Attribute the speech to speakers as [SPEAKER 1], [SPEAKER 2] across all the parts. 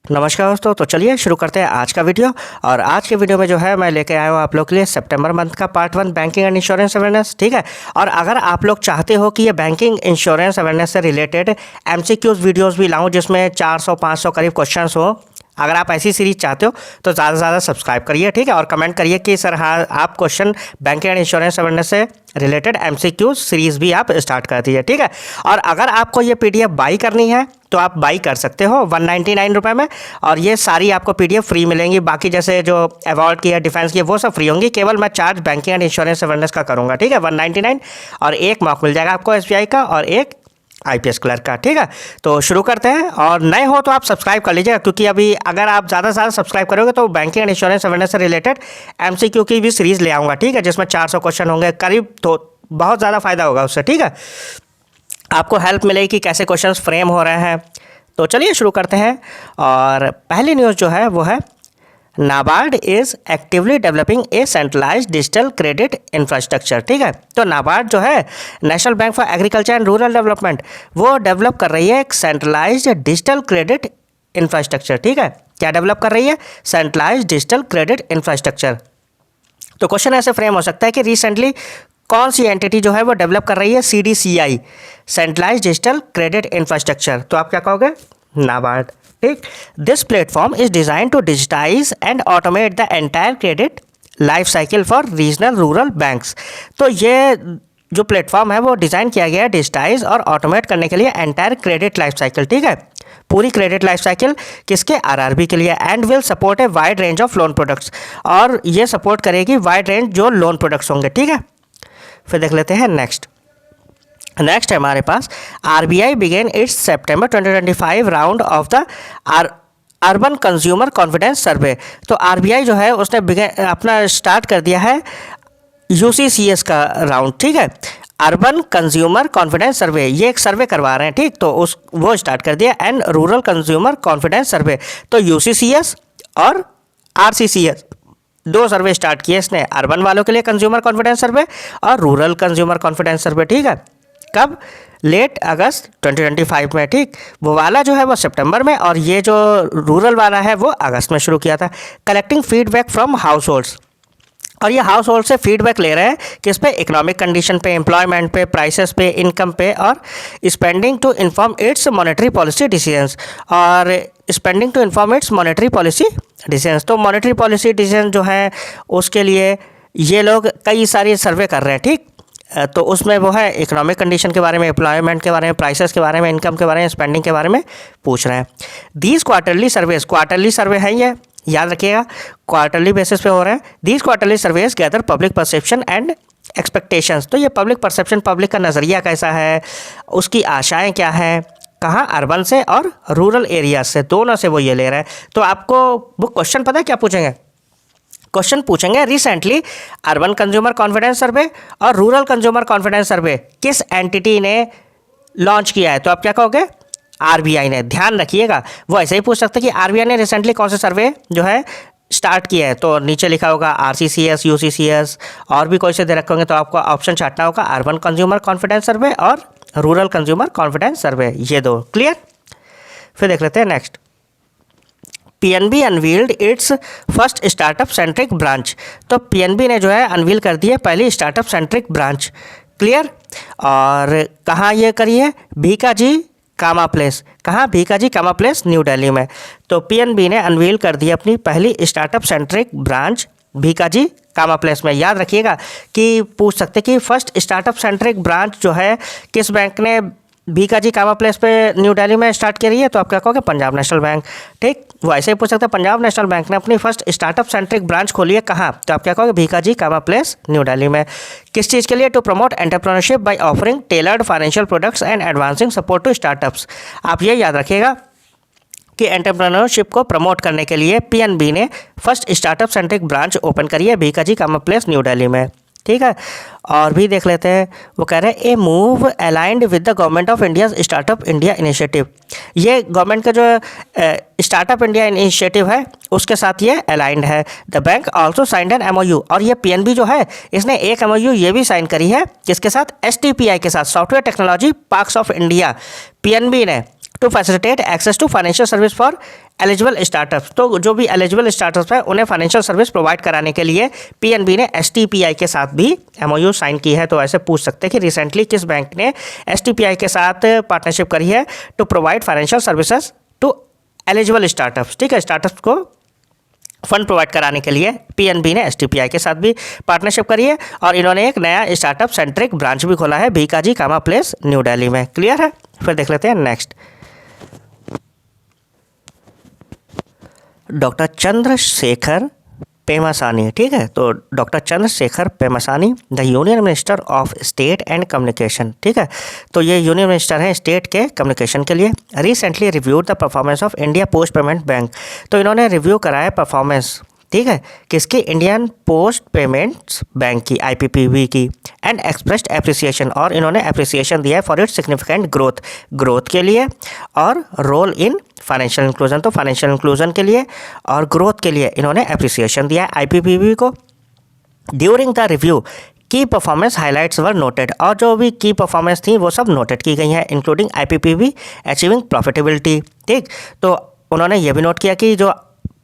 [SPEAKER 1] नमस्कार दोस्तों। तो चलिए शुरू करते हैं आज का वीडियो। और आज के वीडियो में जो है मैं लेके आया हूँ आप लोग के लिए सितंबर मंथ का part 1 banking and insurance awareness. ठीक है। और अगर आप लोग चाहते हो कि ये बैंकिंग इंश्योरेंस अवेयरनेस से रिलेटेड एमसीक्यूज वीडियोस भी लाऊं जिसमें 400-500 करीब क्वेश्चंस हो, अगर आप ऐसी सीरीज चाहते हो तो ज़्यादा से ज़्यादा सब्सक्राइब करिए। ठीक है। और कमेंट करिए कि सर हाँ आप question banking and insurance awareness से रिलेटेड एमसीक्यूज सीरीज़ भी आप स्टार्ट कर दीजिए। ठीक है। और अगर आपको ये पीडीएफ बाई करनी है तो आप बाई कर सकते हो 199 रुपये में, और ये सारी आपको पीडीएफ फ्री मिलेंगी। बाकी जैसे जो अवार्ड की है, डिफेंस की है, वो सब फ्री होंगी। केवल मैं charge banking and insurance awareness का करूँगा। ठीक है। 199 और एक मॉक मिल जाएगा आपको एसबीआई का और एक आईपीएस क्लर्क का। ठीक है। तो शुरू करते हैं। और नए हो तो आप सब्सक्राइब कर लीजिएगा, क्योंकि अभी अगर आप ज़्यादा से ज़्यादा सब्सक्राइब करोगे तो बैंकिंग एंड इंश्योरेंस अवेयरनेस से रिलेटेड एमसीक्यू की भी सीरीज़ ले आऊँगा। ठीक है। जिसमें 400 क्वेश्चन होंगे करीब, तो बहुत ज़्यादा फायदा होगा उससे। ठीक है। आपको हेल्प मिलेगी कि कैसे क्वेश्चंस फ्रेम हो रहे हैं। तो चलिए शुरू करते हैं। और पहली न्यूज़ जो है वो है NABARD is actively developing a centralised digital credit infrastructure. ठीक है। तो नाबार्ड जो है national bank for agriculture and rural development, वो डेवलप कर रही है एक सेंट्रलाइज्ड डिजिटल क्रेडिट इंफ्रास्ट्रक्चर। ठीक है। क्या डेवलप कर रही है? Centralised digital credit infrastructure. तो क्वेश्चन ऐसे फ्रेम हो सकता है कि रिसेंटली कौन सी एंटिटी जो है वो डेवलप कर रही है CDCI, centralised digital credit infrastructure. तो आप क्या कहोगे? नाबार्ड। ठीक। This platform is design to digitise and automate the entire credit life cycle for regional rural banks. तो ये जो प्लेटफॉर्म है वो डिज़ाइन किया गया है डिजिटाइज और ऑटोमेट करने के लिए एंटायर क्रेडिट लाइफ साइकिल। ठीक है। पूरी क्रेडिट लाइफ साइकिल किसके? आरआरबी के लिए। And will support a wide range of loan products, और ये सपोर्ट करेगी वाइड रेंज जो लोन प्रोडक्ट्स होंगे। ठीक है। फिर देख लेते हैं नेक्स्ट है हमारे पास RBI begin its September 2025 round of the urban consumer confidence survey. तो आरबीआई जो है उसने अपना स्टार्ट कर दिया है यूसीसीएस का राउंड। ठीक है। अर्बन कंज्यूमर कॉन्फिडेंस सर्वे, ये एक सर्वे करवा रहे हैं। ठीक। तो वो स्टार्ट कर दिया। And rural consumer confidence survey, तो यूसीसीएस और आरसीसीएस दो सर्वे स्टार्ट किए इसने, अर्बन वालों के लिए कंज्यूमर कॉन्फिडेंस सर्वे और रूरल कंज्यूमर कॉन्फिडेंस सर्वे। ठीक है। कब? लेट अगस्त 2025 में। ठीक। वो वाला जो है वो सितंबर में, और ये जो रूरल वाला है वो अगस्त में शुरू किया था। Collecting feedback from house holds, और ये हाउस होल्ड से फीडबैक ले रहे हैं किस पे? इकोनॉमिक कंडीशन पे, एम्प्लॉयमेंट पे, प्राइसेस पे, इनकम पे, और spending to inform its monetary policy decisions, और spending to inform its monetary policy decisions. तो मॉनेटरी पॉलिसी डिसीजन जो है उसके लिए ये लोग कई सारे सर्वे कर रहे हैं। ठीक। तो उसमें वो है इकोनॉमिक कंडीशन के बारे में, एम्प्लॉयमेंट के बारे में, प्राइसेस के बारे में, इनकम के बारे में, स्पेंडिंग के बारे में पूछ रहे हैं। दीज क्वार्टरली सर्वेज, क्वार्टरली सर्वे है ये, याद रखिएगा, क्वार्टरली बेसिस पे हो रहे हैं। These quarterly surveys gather public perception and expectations. तो ये पब्लिक परसेप्शन, पब्लिक का नज़रिया कैसा है, उसकी आशाएं क्या हैं, कहाँ? अर्बन से और रूरल एरिया से, दोनों से वो ये ले रहे हैं। तो आपको वो क्वेश्चन पता है क्या पूछेंगे? क्वेश्चन पूछेंगे रिसेंटली अर्बन कंज्यूमर कॉन्फिडेंस सर्वे और रूरल कंज्यूमर कॉन्फिडेंस सर्वे किस एंटिटी ने लॉन्च किया है? तो आप क्या कहोगे? आरबीआई ने। ध्यान रखिएगा, वो ऐसे ही पूछ सकते हैं कि आरबीआई ने रिसेंटली कौन से सर्वे जो है स्टार्ट किया है। तो नीचे लिखा होगा आरसीसीएस, यूसीसीएस, और भी कोई से दे रखे होंगे, तो आपको ऑप्शन छाटना होगा अर्बन कंज्यूमर कॉन्फिडेंस सर्वे और रूरल कंज्यूमर कॉन्फिडेंस सर्वे, ये दो। क्लियर? फिर देख लेते हैं next. PNB unveiled it's first startup centric branch. तो पीएनबी ने जो है अनवील कर दी है पहली स्टार्टअप सेंट्रिक ब्रांच। क्लियर? और कहाँ ये करी है? भीकाजी कामा प्लेस। कहाँ? भीकाजी कामा प्लेस, न्यू दिल्ली में। तो पीएनबी ने अनवील कर दी अपनी पहली startup centric branch Bhikaji Cama place में। याद रखिएगा कि पूछ सकते कि फर्स्ट स्टार्टअप सेंट्रिक ब्रांच जो है किस बैंक ने भीकाजी कामा प्लेस पे न्यू दिल्ली में स्टार्ट करी है? तो आप क्या कहोगे? Punjab national bank. ठीक। वो ऐसे ही पूछ सकते हैं पंजाब नेशनल बैंक ने अपनी फर्स्ट स्टार्टअप सेंट्रिक ब्रांच खोली है कहाँ? तो आप क्या कहोगे? भीकाजी कामा प्लेस, न्यू दिल्ली में। किस चीज़ के लिए? To promote entrepreneurship by offering tailored financial products and advancing support to startups. आप ये याद रखिएगा कि एंटरप्रेन्योरशिप को प्रमोट करने के लिए पीएनबी ने first startup centric branch open करी है भीकाजी कामा प्लेस, न्यू दिल्ली में। ठीक है। और भी देख लेते हैं। वो कह रहे हैं a move aligned with the government of India startup India initiative. ये गवर्नमेंट का जो स्टार्टअप इंडिया इनिशिएटिव है उसके साथ ये अलाइंड है। The bank also signed an MOU, और ये पीएनबी जो है इसने एक एमओयू ये भी साइन करी है किसके साथ? एसटीपीआई के साथ, software technology parks of India. PNB ने to facilitate access to financial service for eligible startups. तो जो भी एलिजिबल स्टार्टअप्स हैं उन्हें फाइनेंशियल सर्विस प्रोवाइड कराने के लिए पीएनबी ने एसटीपीआई के साथ भी एमओयू साइन की है। तो ऐसे पूछ सकते हैं कि रिसेंटली किस बैंक ने एसटीपीआई के साथ पार्टनरशिप करी है to provide financial services to eligible startups. ठीक है, स्टार्टअप्स को फंड प्रोवाइड कराने के लिए पीएनबी ने एसटीपीआई के साथ भी पार्टनरशिप करी है और इन्होंने एक नया स्टार्टअप सेंट्रिक ब्रांच भी खोला है भीकाजी कामा प्लेस न्यू दिल्ली में। क्लियर है? फिर देख लेते हैं नेक्स्ट। डॉक्टर चंद्रशेखर पेमासानी। ठीक है, तो doctor Chandrasekhar Pemmasani the union minister of state and communication. ठीक है, तो ये यूनियन मिनिस्टर हैं स्टेट के कम्युनिकेशन के लिए। Recently reviewed the performance of India post payment bank. तो इन्होंने रिव्यू कराया परफॉर्मेंस, ठीक है, किसकी? इंडियन पोस्ट पेमेंट्स बैंक की, आईपीपीबी की, एंड एक्सप्रेस्ड एप्रिसिएशन, और इन्होंने एप्रिसिएशन दिया है फॉर इट्स सिग्निफिकेंट ग्रोथ के लिए और रोल इन फाइनेंशियल इंक्लूजन। तो फाइनेंशियल इंक्लूजन के लिए और ग्रोथ के लिए इन्होंने एप्रिसिएशन दिया है आईपीपीबी को। ड्यूरिंग द रिव्यू की परफॉर्मेंस हाइलाइट्स वर नोटेड, और जो भी की परफॉर्मेंस थी वो सब नोटेड की गई हैं, इंक्लूडिंग आईपीपीबी अचीविंग प्रॉफिटेबिलिटी। ठीक, तो उन्होंने ये भी नोट किया कि जो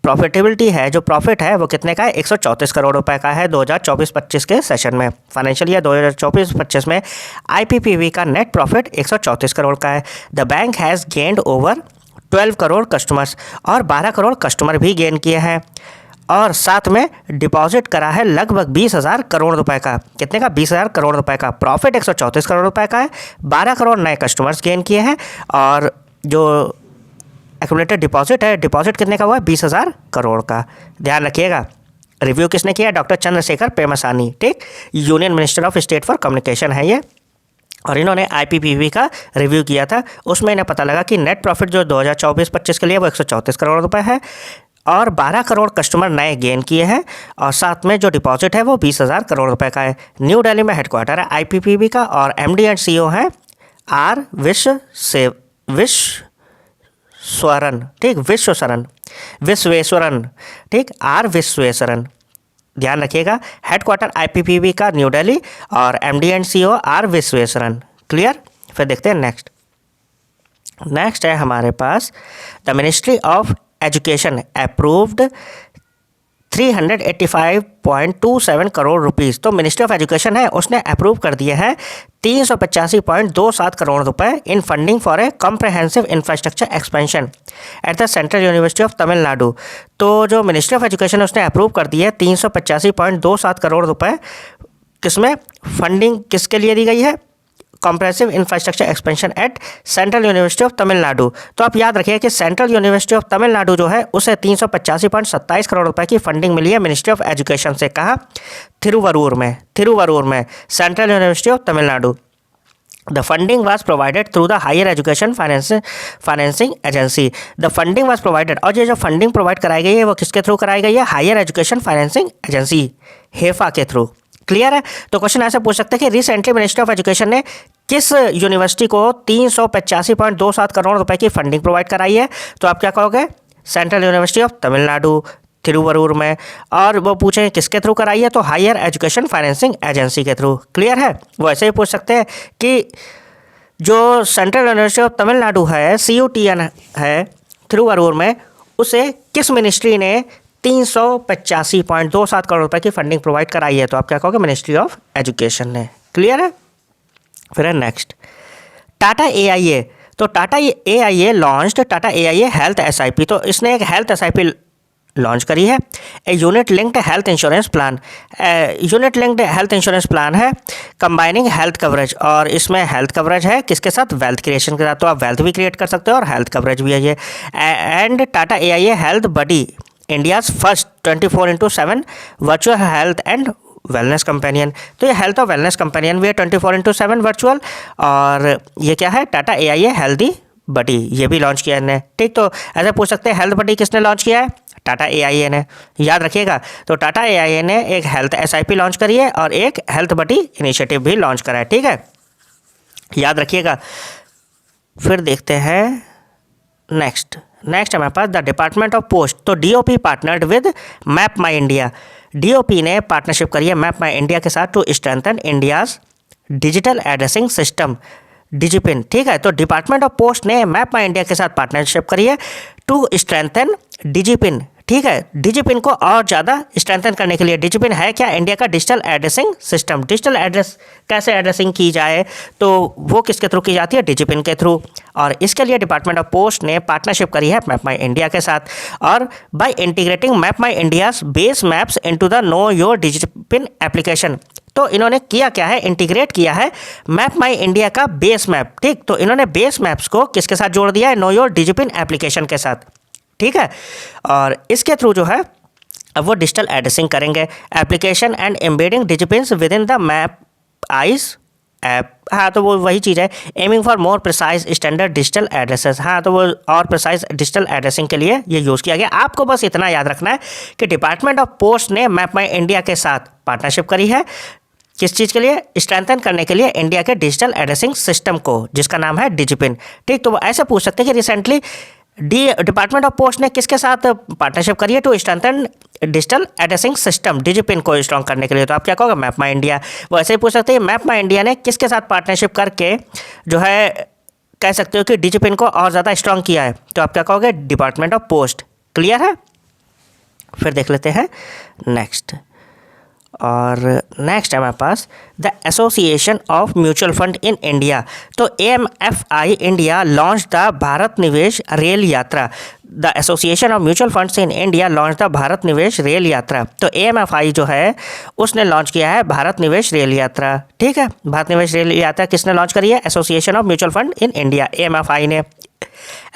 [SPEAKER 1] प्रॉफिटेबिलिटी है, जो प्रॉफिट है वो कितने का है? 134 करोड़ रुपए का है 2024-25 के सेशन में। फाइनेंशियल ईयर 2024-25 में आईपीपीबी का नेट प्रॉफिट 134 करोड़ का है। The bank has gained over 12 crore customers, और 12 करोड़ कस्टमर भी गेन किए हैं, और साथ में डिपॉजिट करा है लगभग 20,000 करोड़ रुपए का। कितने का? 20,000 करोड़ रुपए का। प्रॉफिट 134 करोड़ रुपए का है, 12 करोड़ नए कस्टमर्स गेन किए हैं, और जो एक्यूमुलेटेड डिपॉजिट है, डिपॉजिट कितने का हुआ है? 20,000 करोड़ का। ध्यान रखिएगा, रिव्यू किसने किया? डॉक्टर चंद्रशेखर पेमासानी। ठीक, union minister of state for communication है ये, और इन्होंने आईपीपीबी का रिव्यू किया था। उसमें इन्हें पता लगा कि नेट प्रॉफिट जो 2024-25 के लिए वो 134 करोड़ रुपए है, और 12 करोड़ कस्टमर नए गेन किए हैं, और साथ में जो डिपॉजिट है वो 20,000 करोड़ रुपए का है। न्यू दिल्ली में हेडक्वार्टर है आईपीपीबी का, और एमडी एंड सीईओ हैं आर विश्वेश्वरन। ठीक, विश्वेश्वरन। ठीक, आर विश्वेश्वरन। ध्यान रखिएगा, हेडक्वार्टर आईपीपीबी का न्यू दिल्ली, और MD and CEO R Vishweshwaran. Clear? फिर देखते हैं नेक्स्ट है हमारे पास the ministry of education approved 385.27 crore rupees. तो मिनिस्ट्री ऑफ एजुकेशन है उसने अप्रूव कर दिए हैं 385.27 करोड़ रुपए in funding for a comprehensive infrastructure expansion at the central university of Tamil Nadu. तो जो मिनिस्ट्री ऑफ एजुकेशन उसने अप्रूव कर दिया है 385.27 करोड़ रुपए, किसमें फंडिंग किसके लिए दी गई है? Comprehensive infrastructure expansion at central university of Tamil Nadu. तो आप याद रखिए कि सेंट्रल यूनिवर्सिटी ऑफ तमिलनाडु जो है उसे 385.27 करोड़ रुपए की फंडिंग मिली है मिनिस्ट्री ऑफ एजुकेशन से। कहाँ? थिरुवरूर में central university of Tamil Nadu. The funding was provided through the Higher Education Financing Agency. The funding was provided, और ये जो फंडिंग प्रोवाइड कराई गई है वो किसके थ्रू कराई गई है? हायर एजुकेशन फाइनेंसिंग एजेंसी, हेफा के थ्रू। क्लियर है? तो क्वेश्चन ऐसे पूछ सकते हैं कि रिसेंटली मिनिस्ट्री ऑफ एजुकेशन ने किस यूनिवर्सिटी को 385.27 करोड़ रुपए की फंडिंग प्रोवाइड कराई है? तो आप क्या कहोगे? सेंट्रल यूनिवर्सिटी ऑफ तमिलनाडु थिरुवरूर में। और वो पूछें किसके थ्रू कराई है? तो हायर एजुकेशन फाइनेंसिंग एजेंसी के थ्रू। क्लियर है? वो ऐसे ही पूछ सकते हैं कि जो सेंट्रल यूनिवर्सिटी ऑफ तमिलनाडु है, CUTN है थिरुवरूर में, उसे किस मिनिस्ट्री ने 385.27 करोड़ रुपए की फंडिंग प्रोवाइड कराई है? तो आप क्या कहोगे? मिनिस्ट्री ऑफ एजुकेशन ने। क्लियर है? फिर है नेक्स्ट टाटा AIA। तो Tata AIA launched Tata AIA health SIP। तो इसने एक हेल्थ SIP लॉन्च करी है, a unit linked health insurance plan. Unit linked health insurance plan है कंबाइनिंग हेल्थ कवरेज, और इसमें हेल्थ कवरेज है किसके साथ? वेल्थ क्रिएशन के साथ। तो आप वेल्थ भी क्रिएट कर सकते हो और हेल्थ कवरेज भी है ये। And Tata AIA health buddy India's first 24/7 virtual health and wellness companion. तो ये हेल्थ और वेलनेस कंपेनियन भी है 24/7 वर्चुअल, और ये क्या है? टाटा AIA हेल्दी बडी, ये भी लॉन्च किया है। ठीक, तो ऐसे पूछ सकते हैं हेल्थ बडी किसने लॉन्च किया है? टाटा AIA ने। याद रखिएगा, तो टाटा AIA ने एक हेल्थ SIP लॉन्च करी है और एक हेल्थ बडी इनिशिएटिव भी लॉन्च करा है। ठीक है, याद रखिएगा। फिर देखते हैं नेक्स्ट हमारे पास द डिपार्टमेंट ऑफ पोस्ट। तो DOP partnered with map my India. DOP ने पार्टनरशिप करी है मैप माई इंडिया के साथ to strengthen India's digital addressing system. DIGIPIN, ठीक है। तो डिपार्टमेंट ऑफ पोस्ट ने मैप माई इंडिया के साथ पार्टनरशिप करी है टू स्ट्रेंथन डिजिपिन, ठीक है। डिजिपिन को और ज़्यादा स्ट्रेंथन करने के लिए, डिजिपिन है क्या, इंडिया का digital addressing system. Digital address कैसे एड्रेसिंग की जाए तो वो किसके थ्रू की जाती है, डिजिपिन के थ्रू। और इसके लिए डिपार्टमेंट ऑफ पोस्ट ने पार्टनरशिप करी है मैप माई इंडिया के साथ। और by integrating map my India's base maps into the know your DIGIPIN application, तो इन्होंने किया क्या है, इंटीग्रेट किया है मैप माई इंडिया का बेस मैप, ठीक। तो इन्होंने बेस मैप्स को किसके साथ जोड़ दिया है, नो योर डिजिपिन एप्लीकेशन के साथ, ठीक है। और इसके थ्रू जो है अब वो डिजिटल एड्रेसिंग करेंगे application and embedding DigiPINs within the Mappls app. हाँ, तो वो वही चीज़ है, aiming for more precise standard digital addresses. हाँ, तो वो और प्रिसाइज डिजिटल एड्रेसिंग के लिए ये यूज़ किया गया। आपको बस इतना याद रखना है कि डिपार्टमेंट ऑफ पोस्ट ने मैप माई इंडिया के साथ पार्टनरशिप करी है, किस चीज़ के लिए, स्ट्रेंथन करने के लिए इंडिया के डिजिटल एड्रेसिंग सिस्टम को, जिसका नाम है डिजिपिन, ठीक। तो वो ऐसे पूछ सकते हैं कि रिसेंटली डिपार्टमेंट ऑफ पोस्ट ने किसके साथ पार्टनरशिप करी है to strengthen digital addressing system, DIGIPIN को स्ट्रॉन्ग करने के लिए। तो आप क्या कहोगे, मैप माई इंडिया। वो ऐसे ही पूछ सकते हैं मैप माई इंडिया ने किसके साथ पार्टनरशिप करके जो है कह सकते हो कि डिजिपिन को और ज़्यादा स्ट्रॉन्ग किया है, तो आप क्या कहोगे, डिपार्टमेंट ऑफ पोस्ट। क्लियर है। फिर देख लेते हैं नेक्स्ट। और नेक्स्ट है हमारे पास the association of mutual fund in India. तो AMFI India launch the Bharat Nivesh Rail Yatra. The association of mutual funds in India launch the Bharat Nivesh Rail यात्रा। तो AMFI जो है उसने लॉन्च किया है भारत निवेश रेल यात्रा, ठीक है। भारत निवेश रेल यात्रा किसने लॉन्च करी है, association of mutual fund in India, AMFI ने,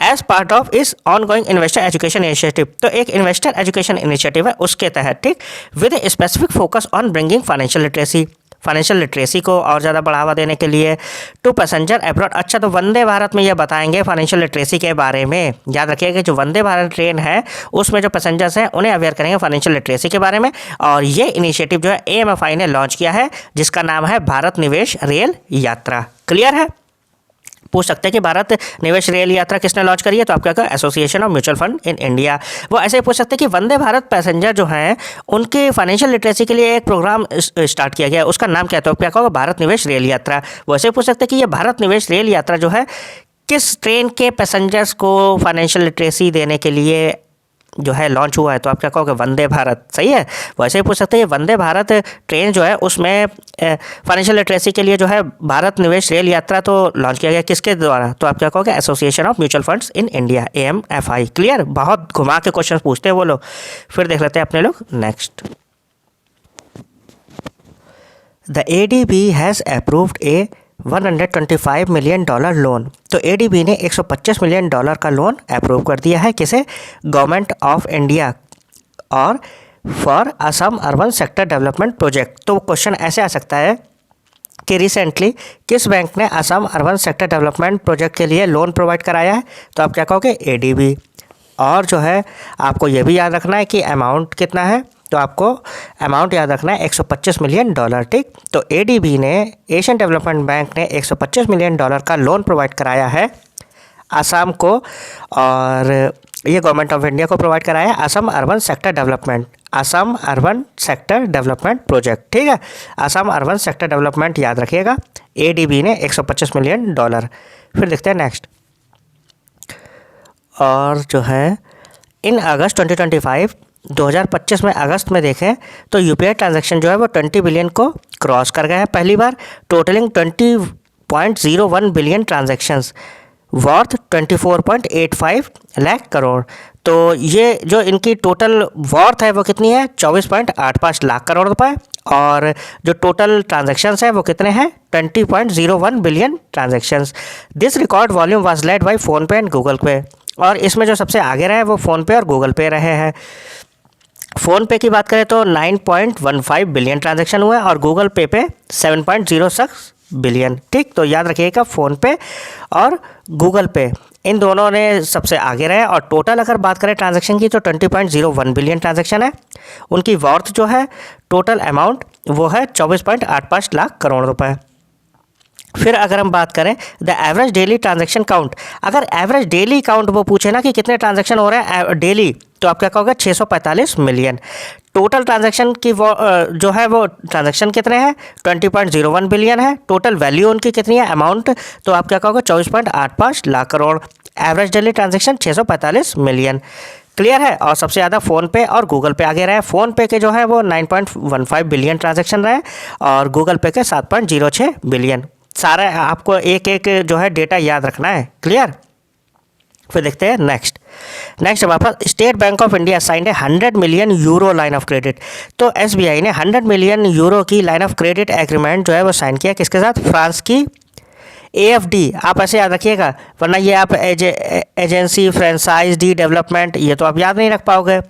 [SPEAKER 1] एज पार्ट ऑफ इस ऑनगोइंग इन्वेस्टर एजुकेशन इनिशिएटिव। तो एक इन्वेस्टर एजुकेशन इनिशिएटिव है उसके तहत, ठीक, with a specific focus on bringing financial literacy, financial literacy को और ज़्यादा बढ़ावा देने के लिए टू पैसेंजर अब्रॉड। अच्छा, तो वंदे भारत में ये बताएंगे फाइनेंशियल लिटरेसी के बारे में। याद रखिएगा जो वंदे भारत ट्रेन है उसमें जो पैसेंजर्स हैं उन्हें अवेयर करेंगे फाइनेंशियल लिटरेसी के बारे में। और ये इनिशिएटिव जो है AMFI ने लॉन्च किया है, जिसका नाम है भारत निवेश रेल यात्रा। क्लियर है। पूछ सकते हैं कि भारत निवेश रेल यात्रा किसने लॉन्च करी है, तो आप क्या कहें, association of mutual fund in India. वो ऐसे ही पूछ सकते हैं कि वंदे भारत पैसेंजर जो हैं उनके फाइनेंशियल लिटरेसी के लिए एक प्रोग्राम स्टार्ट किया गया है, उसका नाम क्या है, तो आप क्या कहोगे, भारत निवेश रेल यात्रा। वो ऐसे ही पूछ सकते हैं कि ये भारत निवेश रेल यात्रा जो है किस ट्रेन के पैसेंजर्स को फाइनेंशियल लिटरेसी देने के लिए जो है लॉन्च हुआ है, तो आप क्या कहोगे, वंदे भारत। सही है। वैसे ही पूछ सकते हैं वंदे भारत ट्रेन जो है उसमें फाइनेंशियल लिटरेसी के लिए जो है भारत निवेश रेल यात्रा तो लॉन्च किया गया किसके द्वारा, तो आप क्या कहोगे, association of mutual funds in India, AMFI। Clear. बहुत घुमा के क्वेश्चन पूछते हैं वो लोग। फिर देख लेते हैं अपने लोग next. The ADB has approved A $125 million loan. तो ADB ने $125 मिलियन का लोन अप्रूव कर दिया है, किसे, गवर्नमेंट ऑफ इंडिया और for Assam urban sector development project. तो क्वेश्चन ऐसे आ सकता है कि रिसेंटली किस बैंक ने Assam urban sector development project के लिए लोन प्रोवाइड कराया है, तो आप क्या कहोगे, ADB। और जो है आपको ये भी याद रखना है कि अमाउंट कितना है, तो आपको अमाउंट याद रखना है $125 मिलियन, ठीक। तो ADB ने, एशियन डेवलपमेंट बैंक ने $125 मिलियन का लोन प्रोवाइड कराया है आसाम को, और ये गवर्नमेंट ऑफ इंडिया को प्रोवाइड कराया है Assam urban sector development, Assam urban sector development project, ठीक है। असम अर्बन सेक्टर डेवलपमेंट याद रखिएगा, ADB ने $125 मिलियन। फिर देखते हैं नेक्स्ट। और जो है इन अगस्त 2025 में अगस्त में देखें तो UPI ट्रांजैक्शन जो है वो 20 बिलियन को क्रॉस कर गए हैं पहली बार, totalling 20.01 billion transactions worth 24.85 lakh crore. तो ये जो इनकी टोटल वर्थ है वो कितनी है, 24.85 लाख करोड़ रुपए, और जो टोटल ट्रांजैक्शंस है वो कितने हैं, 20.01 billion transactions. This record volume was led by PhonePe and Google पे। और इसमें जो सबसे आगे रहे वो फ़ोनपे और गूगल पे रहे हैं। फ़ोनपे की बात करें तो 9.15 बिलियन ट्रांजैक्शन हुए और गूगल पे 7.06 बिलियन, ठीक। तो याद रखिएगा फ़ोनपे और गूगल पे इन दोनों ने सबसे आगे रहे। और टोटल अगर बात करें ट्रांजैक्शन की तो 20.01 बिलियन ट्रांजैक्शन है। उनकी वर्थ जो है टोटल अमाउंट वो है 24.85 लाख करोड़ रुपए। फिर अगर हम बात करें the average daily transaction count, अगर एवरेज डेली काउंट वो पूछे ना कि कितने ट्रांजैक्शन हो रहे हैं डेली, तो आप क्या कहोगे 645 मिलियन। टोटल ट्रांजैक्शन की वो जो है वो ट्रांजैक्शन कितने हैं 20.01 बिलियन है। टोटल वैल्यू उनकी कितनी है अमाउंट, तो आप क्या कहोगे 24.85 lakh crore. Average daily transaction 645 million. Clear है। और सबसे ज़्यादा फ़ोनपे और गूगल पे आगे रहे। फ़ोनपे के जो है वो 9.15 बिलियन ट्रांजैक्शन रहे और गूगल पे के 7.06 बिलियन। सारा आपको एक एक जो है डेटा याद रखना है। क्लियर। फिर देखते हैं नेक्स्ट हमारे पास state bank of India signed 100 million euro line of credit. तो एसबीआई ने 100 मिलियन यूरो की लाइन ऑफ क्रेडिट एग्रीमेंट जो है वो साइन किया किसके साथ, फ्रांस की एएफडी। आप ऐसे याद रखिएगा वरना ये आप एजेंसी फ्रेंचाइज डी डेवलपमेंट ये तो आप याद नहीं रख पाओगे।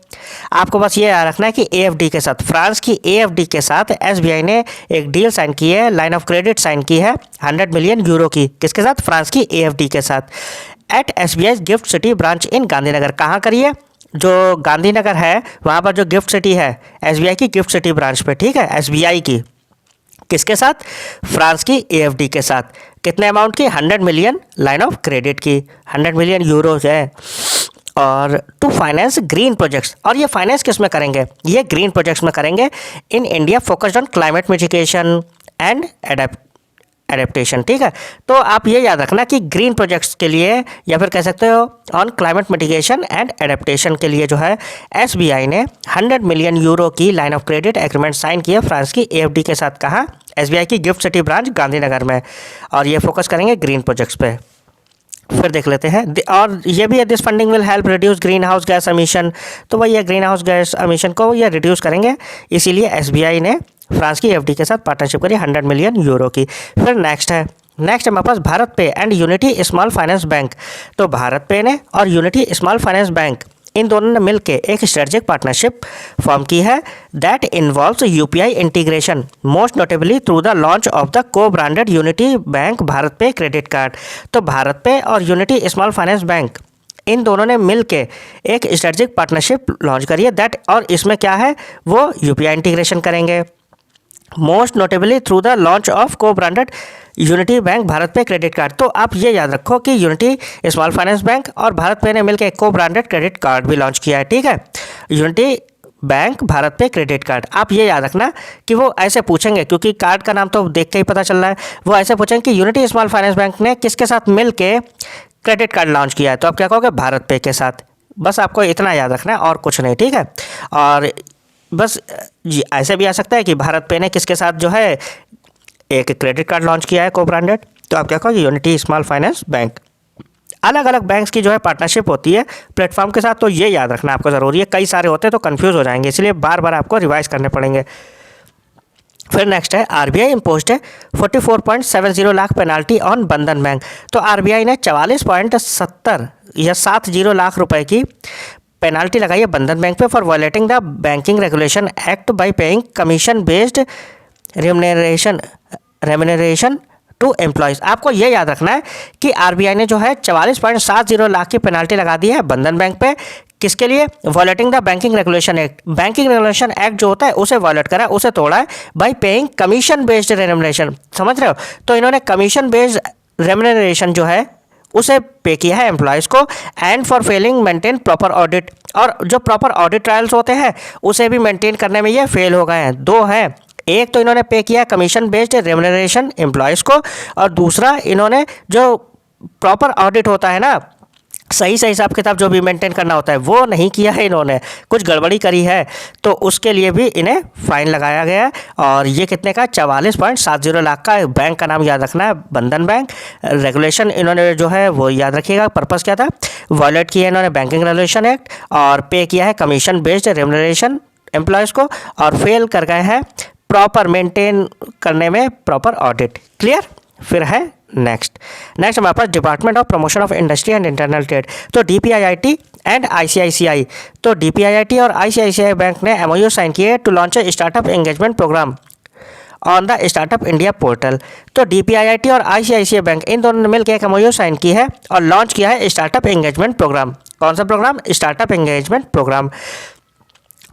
[SPEAKER 1] आपको बस ये याद रखना है कि एएफडी के साथ, फ्रांस की एएफडी के साथ एसबीआई ने एक डील साइन की है, लाइन ऑफ क्रेडिट साइन की है 100 मिलियन यूरो की। किसके साथ, फ्रांस की एएफडी के साथ। At SBI gift city branch in Gandhinagar. कहाँ करिए, जो गांधीनगर है वहाँ पर जो गिफ्ट सिटी है एसबीआई की गिफ्ट सिटी ब्रांच पे, ठीक है, एसबीआई की। किसके साथ, फ्रांस की एएफडी के साथ। कितने अमाउंट की, 100 मिलियन लाइन ऑफ क्रेडिट की, 100 मिलियन यूरोज है। और टू फाइनेंस ग्रीन प्रोजेक्ट्स, और ये फाइनेंस किस में करेंगे, ये ग्रीन प्रोजेक्ट्स में करेंगे in India focused on climate mitigation and adaptation. ठीक है, तो आप ये याद रखना कि ग्रीन प्रोजेक्ट्स के लिए या फिर कह सकते हो on climate mitigation and adaptation के लिए जो है एसबीआई ने 100 मिलियन यूरो की line of credit agreement sign किया फ्रांस की एएफडी के साथ। कहाँ, एसबीआई की गिफ्ट सिटी ब्रांच गांधीनगर में। और ये फोकस करेंगे ग्रीन प्रोजेक्ट्स पे। फिर देख लेते हैं और ये भी है, this funding will help reduce green house gas emission. तो वही है, ग्रीन हाउस गैस एमिशन को ये रिड्यूस करेंगे, इसीलिए एसबीआई ने फ्रांस की एफडी के साथ पार्टनरशिप करी 100 मिलियन यूरो की। फिर नेक्स्ट है हमारे पास भारत पे and unity small finance bank. तो भारत पे ने और यूनिटी स्मॉल फाइनेंस बैंक इन दोनों ने मिलकर एक स्ट्रेटेजिक पार्टनरशिप फॉर्म की है that involves UPI integration, most notably through the launch of the को ब्रांडेड यूनिटी बैंक भारत पे क्रेडिट कार्ड। तो भारत पे और यूनिटी स्मॉल फाइनेंस बैंक इन दोनों ने मिलके एक स्ट्रेटेजिक पार्टनरशिप लॉन्च करी है दैट, और इसमें क्या है वो यूपीआई इंटीग्रेशन करेंगे, most notably through the launch of को ब्रांडेड यूनिटी बैंक भारत पे क्रेडिट कार्ड। तो आप ये याद रखो कि यूनिटी स्मॉल फाइनेंस बैंक और भारत पे ने मिलकर एक को ब्रांडेड क्रेडिट कार्ड भी लॉन्च किया है। ठीक है, यूनिटी बैंक भारत पे क्रेडिट कार्ड। आप ये याद रखना कि वो ऐसे पूछेंगे, क्योंकि कार्ड का नाम तो देख के ही पता चल रहा है, वो ऐसे पूछेंगे कि यूनिटी स्मॉल फाइनेंस बैंक ने किसके साथ मिल के क्रेडिट कार्ड लॉन्च किया है। तो आप क्या कहोगे, भारत पे के साथ। बस आपको इतना याद रखना है और कुछ नहीं। ठीक है, और बस जी ऐसे भी आ सकता है कि भारत पे ने किसके साथ जो है एक क्रेडिट कार्ड लॉन्च किया है को ब्रांडेड। तो आप क्या कहोगे, यूनिटी स्मॉल फाइनेंस बैंक। अलग अलग बैंक्स की जो है पार्टनरशिप होती है प्लेटफॉर्म के साथ, तो ये याद रखना आपको ज़रूरी है। कई सारे होते हैं तो कंफ्यूज हो जाएंगे, इसलिए बार बार आपको रिवाइज करने पड़ेंगे। फिर नेक्स्ट है आरबीआई इम्पोज्ड है 44.70 लाख पेनाल्टी ऑन बंधन बैंक। तो आरबीआई ने 44.70 या 70 लाख रुपए की पेनाल्टी लगाई है बंधन बैंक पे for violating the banking regulation act by paying commission based remuneration to employees. आपको ये याद रखना है कि आरबीआई ने जो है 44.70 लाख की पेनाल्टी लगा दी है बंधन बैंक पे। किसके लिए, violating the banking regulation act. Banking regulation act जो होता है उसे वायलेट करा, उसे तोड़ा है bye paying commission based remuneration. समझ रहे हो, तो इन्होंने कमीशन बेस्ड रेम्यूनरेशन जो है उसे पे किया है एम्प्लॉयज़ को, and for failing maintain proper audit. और जो प्रॉपर ऑडिट ट्रायल्स होते हैं उसे भी मेंटेन करने में ये फेल हो गए हैं। दो हैं, एक तो इन्होंने पे किया कमीशन बेस्ड रेम्यूनरेशन एम्प्लॉयज़ को, और दूसरा इन्होंने जो प्रॉपर ऑडिट होता है ना, सही हिसाब किताब जो भी मेंटेन करना होता है वो नहीं किया है, इन्होंने कुछ गड़बड़ी करी है, तो उसके लिए भी इन्हें फ़ाइन लगाया गया है। और ये कितने का, 44.70 लाख का। बैंक का नाम याद रखना है बंधन बैंक। रेगुलेशन इन्होंने जो है वो याद रखिएगा, पर्पस क्या था, वायलेट किया इन्होंने बैंकिंग रेगुलेशन एक्ट और पे किया है कमीशन बेस्ड रेम्यूनरेशन एम्प्लॉयज़ को, और फेल कर गए हैं प्रॉपर मेंटेन करने में प्रॉपर ऑडिट। क्लियर। फिर है नेक्स्ट हमारे पास department of promotion of industry and internal trade. तो डीपीआईआईटी एंड आईसीआईसीआई। तो डीपीआईआईटी और आईसीआईसीआई बैंक ने एमओयू साइन किए to launch a startup engagement programme on the startup India portal. तो डीपीआईआईटी और आईसीआईसीआई बैंक इन दोनों ने मिलकर एक एमओयू साइन की है और लॉन्च किया है स्टार्टअप एंगेजमेंट प्रोग्राम। कौन सा program, startup engagement programme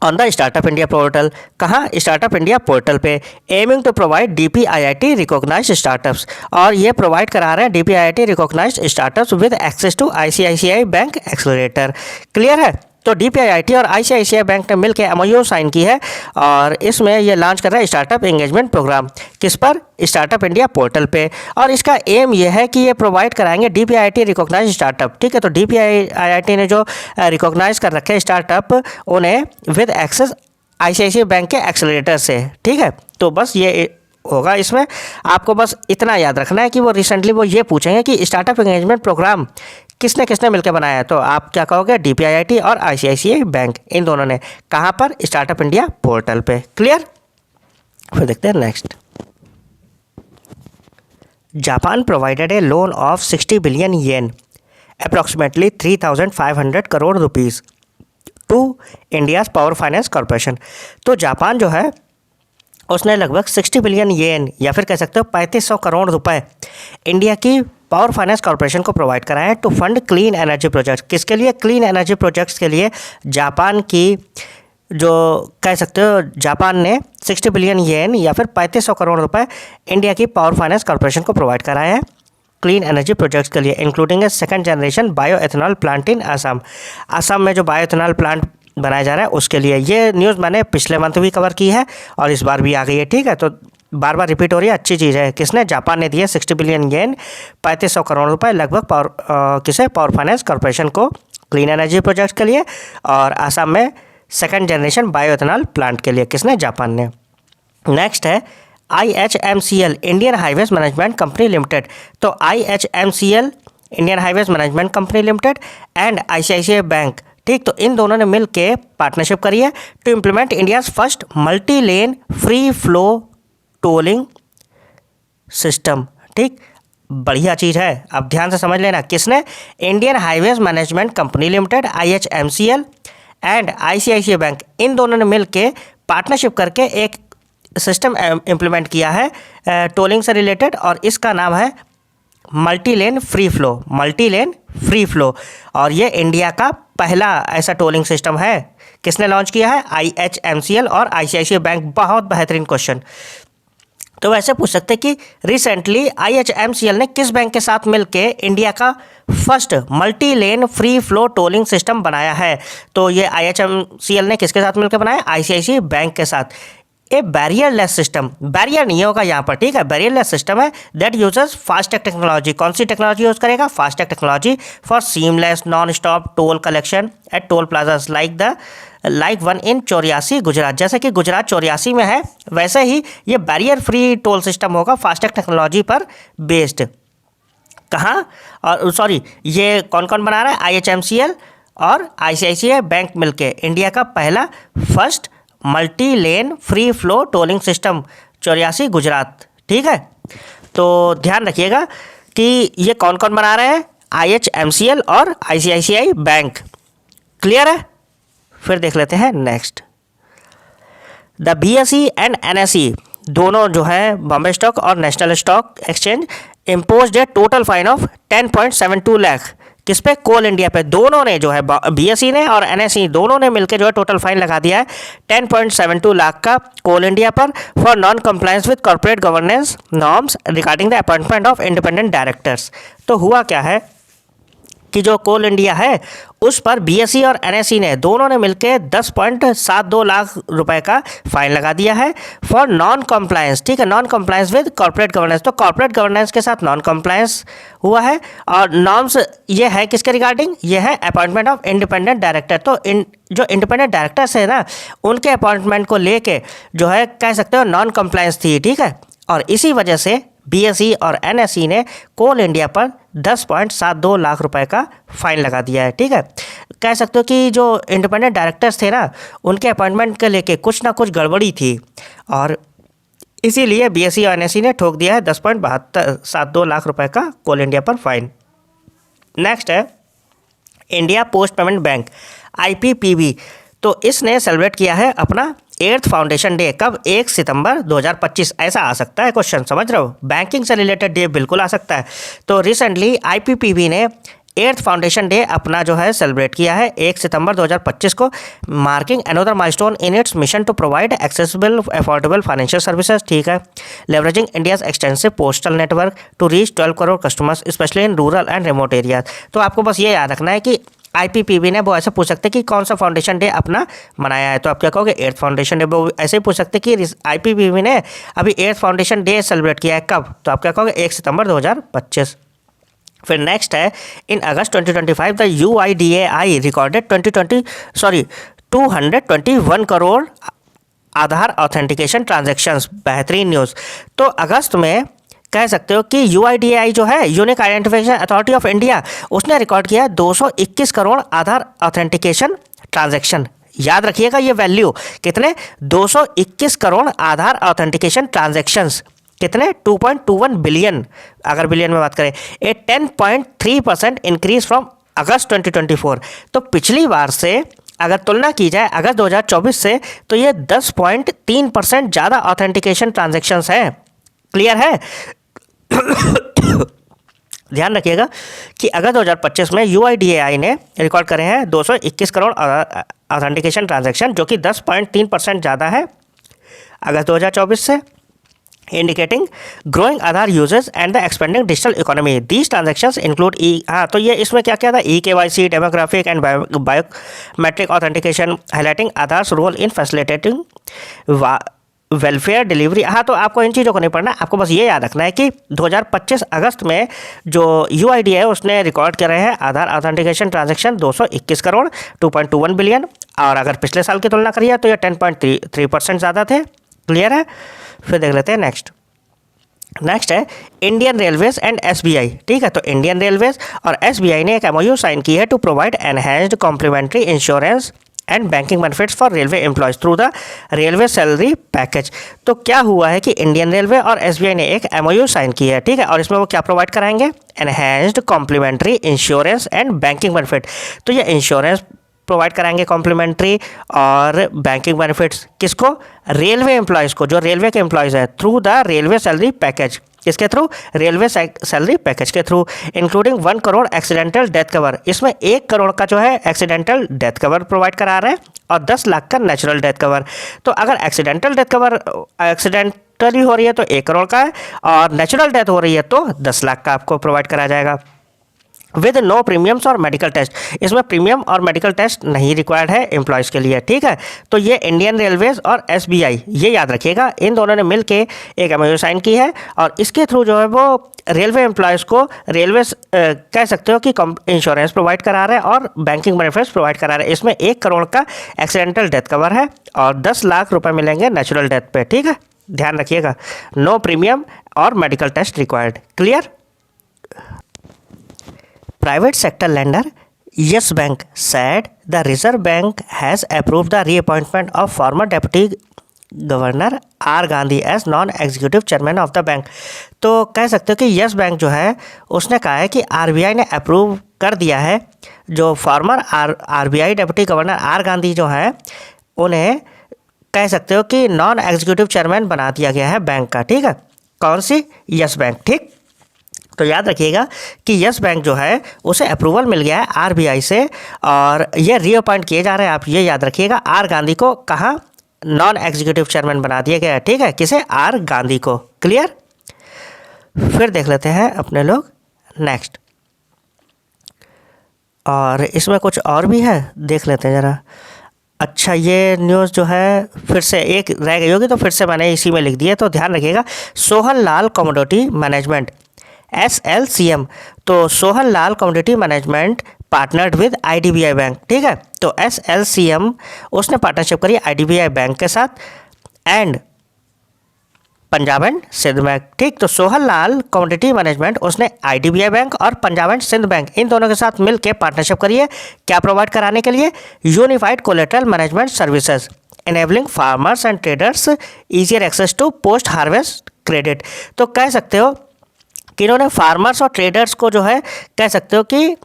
[SPEAKER 1] on the startup India portal. कहाँ, स्टार्टअप इंडिया पोर्टल पे, aiming to provide DPIIT recognised startups. और ये प्रोवाइड करा रहे हैं DPIIT recognised startups with access to ICICI bank accelerator. Clear है। तो DPIIT और ICICI बैंक ने मिलकर MOU साइन की है और इसमें ये लॉन्च कर रहा है स्टार्टअप एंगेजमेंट प्रोग्राम। किस पर? स्टार्टअप इंडिया पोर्टल पे। और इसका एम ये है कि ये प्रोवाइड कराएंगे DPIIT रिकॉग्नाइज स्टार्टअप। ठीक है, तो DPIIT ने जो रिकॉग्नाइज कर रखे स्टार्टअप उन्हें विद एक्सेस ICICI बैंक के एक्सेलरेटर से। ठीक है, तो बस ये होगा। इसमें आपको बस इतना याद रखना है कि वो रिसेंटली वो ये पूछेंगे कि स्टार्टअप एंगेजमेंट प्रोग्राम किसने किसने मिलकर बनाया है, तो आप क्या कहोगे? DPIIT और ICICI बैंक, इन दोनों ने। कहाँ पर? स्टार्टअप इंडिया पोर्टल पे। क्लियर? फिर देखते हैं next. Japan provided a loan of 60 billion yen approximately 3,500 crore rupees to India's power finance corporation. तो जापान जो है उसने लगभग 60 बिलियन येन या फिर कह सकते हो 3500 करोड़ रुपए इंडिया की पावर फाइनेंस कॉरपोरेशन को प्रोवाइड कराया है to fund clean energy projects. किसके लिए? क्लीन एनर्जी प्रोजेक्ट्स के लिए जापान की जो कह सकते हो जापान ने 60 बिलियन येन या फिर 3500 करोड़ रुपए इंडिया की पावर फाइनेंस कॉरपोरेशन को प्रोवाइड कराया है क्लीन एनर्जी प्रोजेक्ट्स के लिए, including A second generation bio ethanol plant in Assam. Assam में जो बायो एथेनॉल प्लांट बनाया जा रहा है उसके लिए। ये न्यूज़ मैंने पिछले मंथ भी कवर की है और इस बार भी आ गई है। ठीक है, तो बार बार रिपीट हो रही है, अच्छी चीज़ है। किसने? जापान ने दिए 60 बिलियन येन 3500 करोड़ रुपए लगभग पावर फाइनेंस कॉरपोरेशन को क्लीन एनर्जी प्रोजेक्ट के लिए और असम में second generation bio ethanol plant के लिए। किसने? जापान ने। नेक्स्ट है IHMCL Indian highways management company limited. तो IHMCL Indian highways management company limited and ICICI bank, ठीक, तो इन दोनों ने मिल के पार्टनरशिप करी है to implement India's first multi lane free flow tolling system. ठीक, बढ़िया चीज़ है, अब ध्यान से समझ लेना। किसने? Indian highways management company limited IHMCL and ICICI bank, इन दोनों ने मिल के पार्टनरशिप करके एक सिस्टम इम्प्लीमेंट किया है टोलिंग से रिलेटेड और इसका नाम है मल्टी लेन फ्री फ्लो। और ये इंडिया का पहला ऐसा टोलिंग सिस्टम है। किसने लॉन्च किया है? IHMCL और ICICI बैंक। बहुत बेहतरीन क्वेश्चन। तो वैसे पूछ सकते कि रिसेंटली IHMCL ने किस बैंक के साथ मिलके इंडिया का first multi lane free flow tolling system बनाया है? तो ये IHMCL ने किसके साथ मिलकर बनाया? ICICI बैंक के साथ। ए बैरियरलेस सिस्टम, बैरियर नहीं होगा यहाँ पर। ठीक है, बैरियरलेस सिस्टम है दैट यूजेस फास्टैग टेक्नोलॉजी। कौन सी टेक्नोलॉजी यूज करेगा? FASTag technology for seamless non stop toll collection at toll plazas like one in 84 Gujarat. जैसे कि गुजरात 84 में है वैसे ही ये बैरियर फ्री टोल सिस्टम होगा फास्टैग टेक्नोलॉजी पर बेस्ड। कहाँ? और सॉरी, ये कौन कौन बना रहा है? IHMCL और ICICI बैंक मिलके इंडिया का पहला first multi lane free flow tolling system 84 Gujarat. ठीक है, तो ध्यान रखिएगा कि ये कौन कौन बना रहे हैं? IHMCL और ICICI बैंक। क्लियर है? फिर देख लेते हैं next. The BSE and NSE दोनों जो है बॉम्बे स्टॉक और national stock exchange imposed A total fine of 10.72 lakh. किस पे? कोल इंडिया पे। दोनों ने जो है BSE ने और NSE दोनों ने मिलकर जो है टोटल फाइन लगा दिया है 10.72 लाख का कोल इंडिया पर for non compliance with corporate governance norms regarding the appointment of independent directors. तो हुआ क्या है कि जो कोल इंडिया है उस पर BSE और NSE ने दोनों ने मिलकर 10.72 लाख रुपए का फाइन लगा दिया है फॉर नॉन कंप्लायंस। ठीक है, non compliance with corporate governance. तो कॉर्पोरेट गवर्नेंस के साथ नॉन कंप्लायंस हुआ है और नॉर्म्स ये है किसके रिगार्डिंग? ये है अपॉइंटमेंट ऑफ इंडिपेंडेंट डायरेक्टर। तो जो इंडिपेंडेंट डायरेक्टर्स है ना उनके अपॉइंटमेंट को लेके जो है कह सकते हो नॉन कंप्लायंस थी। ठीक है, और इसी वजह से BSE और NSE ने कोल इंडिया पर 10.72 लाख रुपए का फाइन लगा दिया है। ठीक है, कह सकते हो कि जो इंडिपेंडेंट डायरेक्टर्स थे ना उनके अपॉइंटमेंट के लेके कुछ ना कुछ गड़बड़ी थी और इसीलिए BSE और NSE ने ठोक दिया है 10.72 लाख रुपए का कोल इंडिया पर फाइन। नेक्स्ट है India post payment bank IPPB। तो इसने सेलिब्रेट किया है अपना 8th फाउंडेशन डे। कब? 1 सितंबर 2025। ऐसा आ सकता है क्वेश्चन, समझ रहे हो? बैंकिंग से रिलेटेड डे बिल्कुल आ सकता है। तो रिसेंटली IPPB ने 8th फाउंडेशन डे अपना जो है सेलिब्रेट किया है 1 सितंबर 2025 को, marking another milestone in its mission to provide accessible affordable financial services. ठीक है, leveraging India's extensive postal network to reach 12 crore customers specially in rural and remote areas. तो आपको बस ये याद रखना है कि IPPB ने, वो ऐसे पूछ सकते कि कौन सा फाउंडेशन डे अपना मनाया है, तो आप क्या कहोगे 8th फाउंडेशन डे। वो ऐसे ही पूछ सकते कि IPPB ने अभी 8th फाउंडेशन डे सेलिब्रेट किया है कब, तो आप क्या कहोगे 1 सितंबर 2025। फिर नेक्स्ट है इन अगस्त 2025 the UIDAI recorded 221 crore Aadhaar authentication transactions. बेहतरीन न्यूज़। तो अगस्त में कह सकते हो कि UIDAI जो है unique identification authority of India, उसने रिकॉर्ड किया 221 करोड़ आधार ऑथेंटिकेशन ट्रांजैक्शन। याद रखिएगा ये वैल्यू कितने, 221 करोड़ आधार ऑथेंटिकेशन ट्रांजैक्शंस। कितने, 2.21 बिलियन, अगर बिलियन में बात करें। ए 10.3% इंक्रीज फ्रॉम अगस्त 2024। तो पिछली बार से अगर तुलना की जाए अगस्त 2024 से, तो ये 10.3% ज़्यादा ऑथेंटिकेशन ट्रांजैक्शंस हैं। क्लियर है। ध्यान रखिएगा कि अगस्त 2025 में UIDAI ने रिकॉर्ड करे हैं 221 करोड़ ऑथेंटिकेशन ट्रांजैक्शन, जो कि 10.3% ज़्यादा है अगस्त 2024 से, indicating growing Aadhaar users and the expanding digital economy. These transactions include तो ये इसमें क्या क्या था, eKYC, demographic and biometric authentication, highlighting Aadhaar's role in facilitating welfare delivery. तो आपको इन चीज़ों को नहीं पढ़ना, आपको बस ये याद रखना है कि 2025 अगस्त में जो UIDAI उसने रिकॉर्ड करे हैं आधार ऑथेंटिकेशन ट्रांजैक्शन 221 करोड़ 2.21 बिलियन, और अगर पिछले साल की तुलना करिए तो ये 10.3% ज़्यादा थे। क्लियर है। फिर देख लेते हैं नेक्स्ट है इंडियन रेलवेज एंड SBI। ठीक है, तो इंडियन रेलवेज और SBI ने एक MOU साइन की है to provide enhanced complimentary insurance and banking benefits for railway employees through the railway salary package. तो क्या हुआ है कि इंडियन रेलवे और SBI ने एक MOU साइन की है। ठीक है, और इसमें वो क्या प्रोवाइड कराएंगे, enhanced complimentary insurance and banking benefit. तो ये इंश्योरेंस प्रोवाइड कराएंगे कॉम्प्लीमेंट्री और बैंकिंग बेनिफिट्स किसको, रेलवे एम्प्लॉयज़ को, जो रेलवे के एम्प्लॉयज़ है, through the railway salary package. किसके थ्रू, रेलवे सैलरी पैकेज के through, including 1 crore accidental death cover. इसमें 1 करोड़ का जो है एक्सीडेंटल डेथ कवर प्रोवाइड करा रहे हैं और 10 लाख का नेचुरल डेथ कवर। तो अगर एक्सीडेंटल डेथ कवर एक्सीडेंटली हो रही है तो 1 करोड़ का है, और नेचुरल डेथ हो रही है तो 10 लाख का आपको प्रोवाइड करा जाएगा विद नो प्रीमियम्स और मेडिकल टेस्ट। इसमें प्रीमियम और मेडिकल टेस्ट नहीं रिक्वायर्ड है एम्प्लॉयज़ के लिए। ठीक है, तो ये इंडियन रेलवेज और SBI, ये याद रखिएगा, इन दोनों ने मिल के एक MOU साइन की है, और इसके थ्रू जो है वो रेलवे एम्प्लॉयज़ को रेलवे कह सकते हो कि इंश्योरेंस प्रोवाइड करा रहे हैं और बैंकिंग बेनिफिट्स प्रोवाइड करा रहे हैं। इसमें 1 करोड़ का एक्सीडेंटल डेथ कवर है और 10 लाख रुपये मिलेंगे नेचुरल डेथ पे। ठीक है, ध्यान रखिएगा, नो प्रीमियम और medical test required. Clear. Private sector lender Yes Bank said the Reserve Bank has approved the reappointment of former Deputy Governor R. Gandhi as non-executive chairman of the bank। तो कह सकते हो कि Yes Bank जो है उसने कहा है कि RBI ने अप्रूव कर दिया है जो farmer RBI deputy governor R. Gandhi जो है, उन्हें कह सकते हो कि नॉन एग्जीक्यूटिव चेयरमैन बना दिया गया है बैंक का। ठीक है, कौन सी, Yes Bank। ठीक, तो याद रखिएगा कि यस बैंक जो है उसे अप्रूवल मिल गया है RBI से, और ये रीअपॉइंट किए जा रहे हैं। आप ये याद रखिएगा, R. गांधी को कहाँ, नॉन एग्जीक्यूटिव चेयरमैन बना दिया गया है। ठीक है, किसे, R. गांधी को। क्लियर। फिर देख लेते हैं अपने लोग नेक्स्ट, और इसमें कुछ और भी है, देख लेते हैं ज़रा। अच्छा, ये न्यूज़ जो है फिर से एक रह गई होगी, तो फिर से मैंने इसी में लिख दिया, तो ध्यान रखिएगा। Sohan Lal commodity management SLCM, तो Sohan Lal commodity management partnered with IDBI bank. ठीक है, तो SLCM उसने पार्टनरशिप करी IDBI बैंक के साथ and Punjab and Sindh bank. ठीक, तो सोहन लाल कमोडिटी मैनेजमेंट उसने IDBI बैंक और पंजाब एंड सिंध बैंक इन दोनों के साथ मिलकर पार्टनरशिप करी है, क्या प्रोवाइड कराने के लिए, unified collateral management services enabling farmers and traders easier access to post harvest credit. तो कह सकते हो कि इन्होंने फार्मर्स और ट्रेडर्स को जो है कह सकते हो कि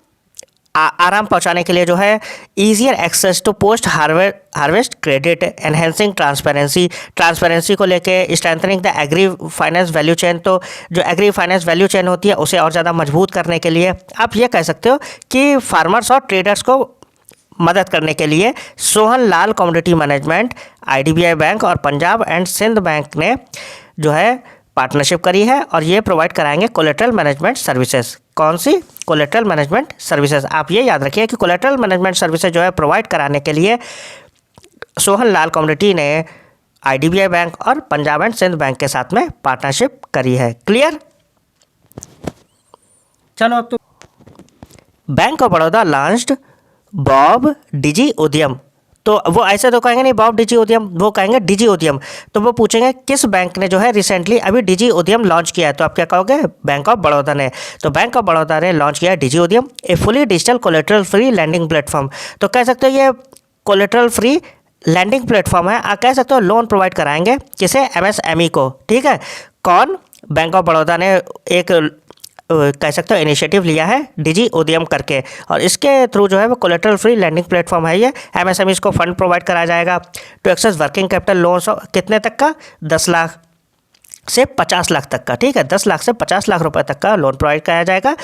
[SPEAKER 1] आराम पहुंचाने के लिए जो है easier access to post harvest credit, enhancing transparency को लेके, strengthening the agri finance value chain. तो जो एग्री फाइनेंस वैल्यू चेन होती है उसे और ज़्यादा मजबूत करने के लिए आप ये कह सकते हो कि फार्मर्स और ट्रेडर्स को मदद करने के लिए Sohan Lal commodity management, IDBI bank और पंजाब एंड सिंध बैंक ने जो है पार्टनरशिप करी है और ये प्रोवाइड कराएंगे कोलेटरल मैनेजमेंट सर्विसेज। कौन सी? Collateral management services. आप ये याद रखिए कि कोलेटरल मैनेजमेंट सर्विसेज जो है प्रोवाइड कराने के लिए सोहन लाल कम्युनिटी ने IDBI बैंक और पंजाब एंड सिंध बैंक के साथ में पार्टनरशिप करी है। क्लियर? चलो अब तो bank of Baroda launched BOB Digi Udyam. तो वो ऐसे तो कहेंगे नहीं बॉब डिजी उद्यम, वो कहेंगे डिजी उद्यम। तो वो पूछेंगे किस बैंक ने जो है रिसेंटली अभी डिजी उद्यम लॉन्च किया है, तो आप क्या कहोगे? बैंक ऑफ बड़ौदा ने। तो बैंक ऑफ बड़ौदा ने लॉन्च किया है Digi Udyam, a fully digital collateral free lending platform. तो कह सकते हो ये कोलेटरल फ्री लैंडिंग प्लेटफॉर्म है। आप कह सकते हो लोन प्रोवाइड कराएंगे किसे? MSME को। ठीक है, कौन? बैंक ऑफ बड़ौदा ने एक कह सकते हो इनिशिएटिव लिया है डिजी उद्यम करके, और इसके थ्रू जो है वो कोलेटरल फ्री लैंडिंग प्लेटफॉर्म है ये। MSMEs को फंड प्रोवाइड कराया जाएगा to access working capital loans कितने तक का? 10 लाख से 50 लाख तक का। ठीक है, 10 लाख से 50 लाख रुपए तक का लोन प्रोवाइड कराया जाएगा।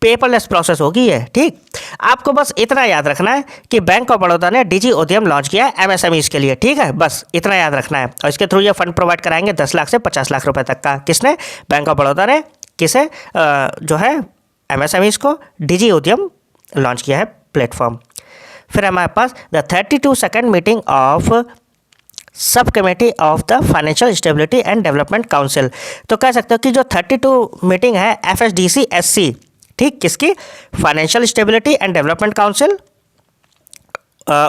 [SPEAKER 1] पेपरलेस प्रोसेस होगी ये। ठीक, आपको बस इतना याद रखना है कि बैंक ऑफ बड़ौदा ने डिजी उद्यम लॉन्च किया है MSMEs के लिए। ठीक है, बस इतना याद रखना है। और इसके थ्रू ये फंड प्रोवाइड कराएंगे 10 लाख से 50 लाख रुपए तक का। किसने? बैंक ऑफ बड़ौदा ने। किसे? जो है MSMEs को डिजी उद्यम लॉन्च किया है प्लेटफॉर्म। फिर हमारे पास the 32nd meeting of sub committee of the financial stability and development council. तो कह सकते हो कि जो 32 मीटिंग है FSDC-SC, ठीक, किसकी? Financial stability and development council,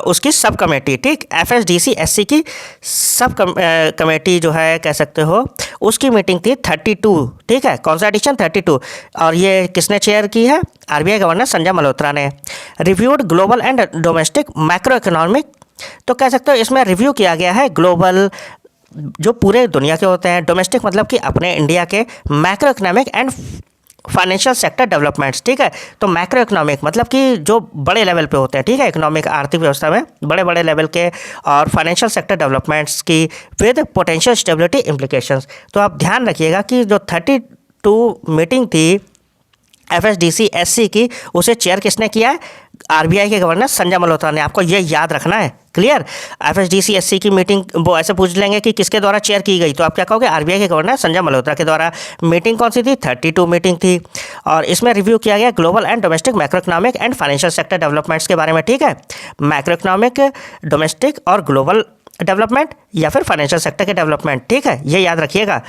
[SPEAKER 1] उसकी सब कमेटी। ठीक, FSDC-SC की सब कमेटी जो है कह सकते हो उसकी मीटिंग थी 32। ठीक है, कौन सा एडिशन? 32। और ये किसने चेयर की है? RBI गवर्नर संजय मल्होत्रा ने। Reviewed global and domestic macro economic. तो कह सकते हो इसमें रिव्यू किया गया है ग्लोबल जो पूरे दुनिया के होते हैं, डोमेस्टिक मतलब कि अपने इंडिया के, macro economic and financial sector developments. ठीक है, तो मैक्रो इकोनॉमिक मतलब कि जो बड़े लेवल पे होते हैं, ठीक है, इकोनॉमिक आर्थिक व्यवस्था में बड़े बड़े लेवल के, और फाइनेंशियल सेक्टर डेवलपमेंट्स की विद पोटेंशियल स्टेबिलिटी इम्प्लीकेशंस। तो आप ध्यान रखिएगा कि जो 32 मीटिंग थी FSDC-SC की, उसे चेयर किसने किया है? RBI के गवर्नर संजय मल्होत्रा ने। आपको ये याद रखना है। क्लियर? FSDC-SC की मीटिंग वो ऐसे पूछ लेंगे कि किसके द्वारा चेयर की गई, तो आप क्या कहोगे? RBI के गवर्नर संजय मल्होत्रा के द्वारा। मीटिंग कौन सी थी? 32 मीटिंग थी, और इसमें रिव्यू किया गया global and domestic macro economic and financial sector developments के बारे में। ठीक है, मैक्रो इकोनॉमिक, डोमेस्टिक और ग्लोबल डेवलपमेंट या फिर फाइनेंशियल सेक्टर के डेवलपमेंट। ठीक है, ये याद रखिएगा।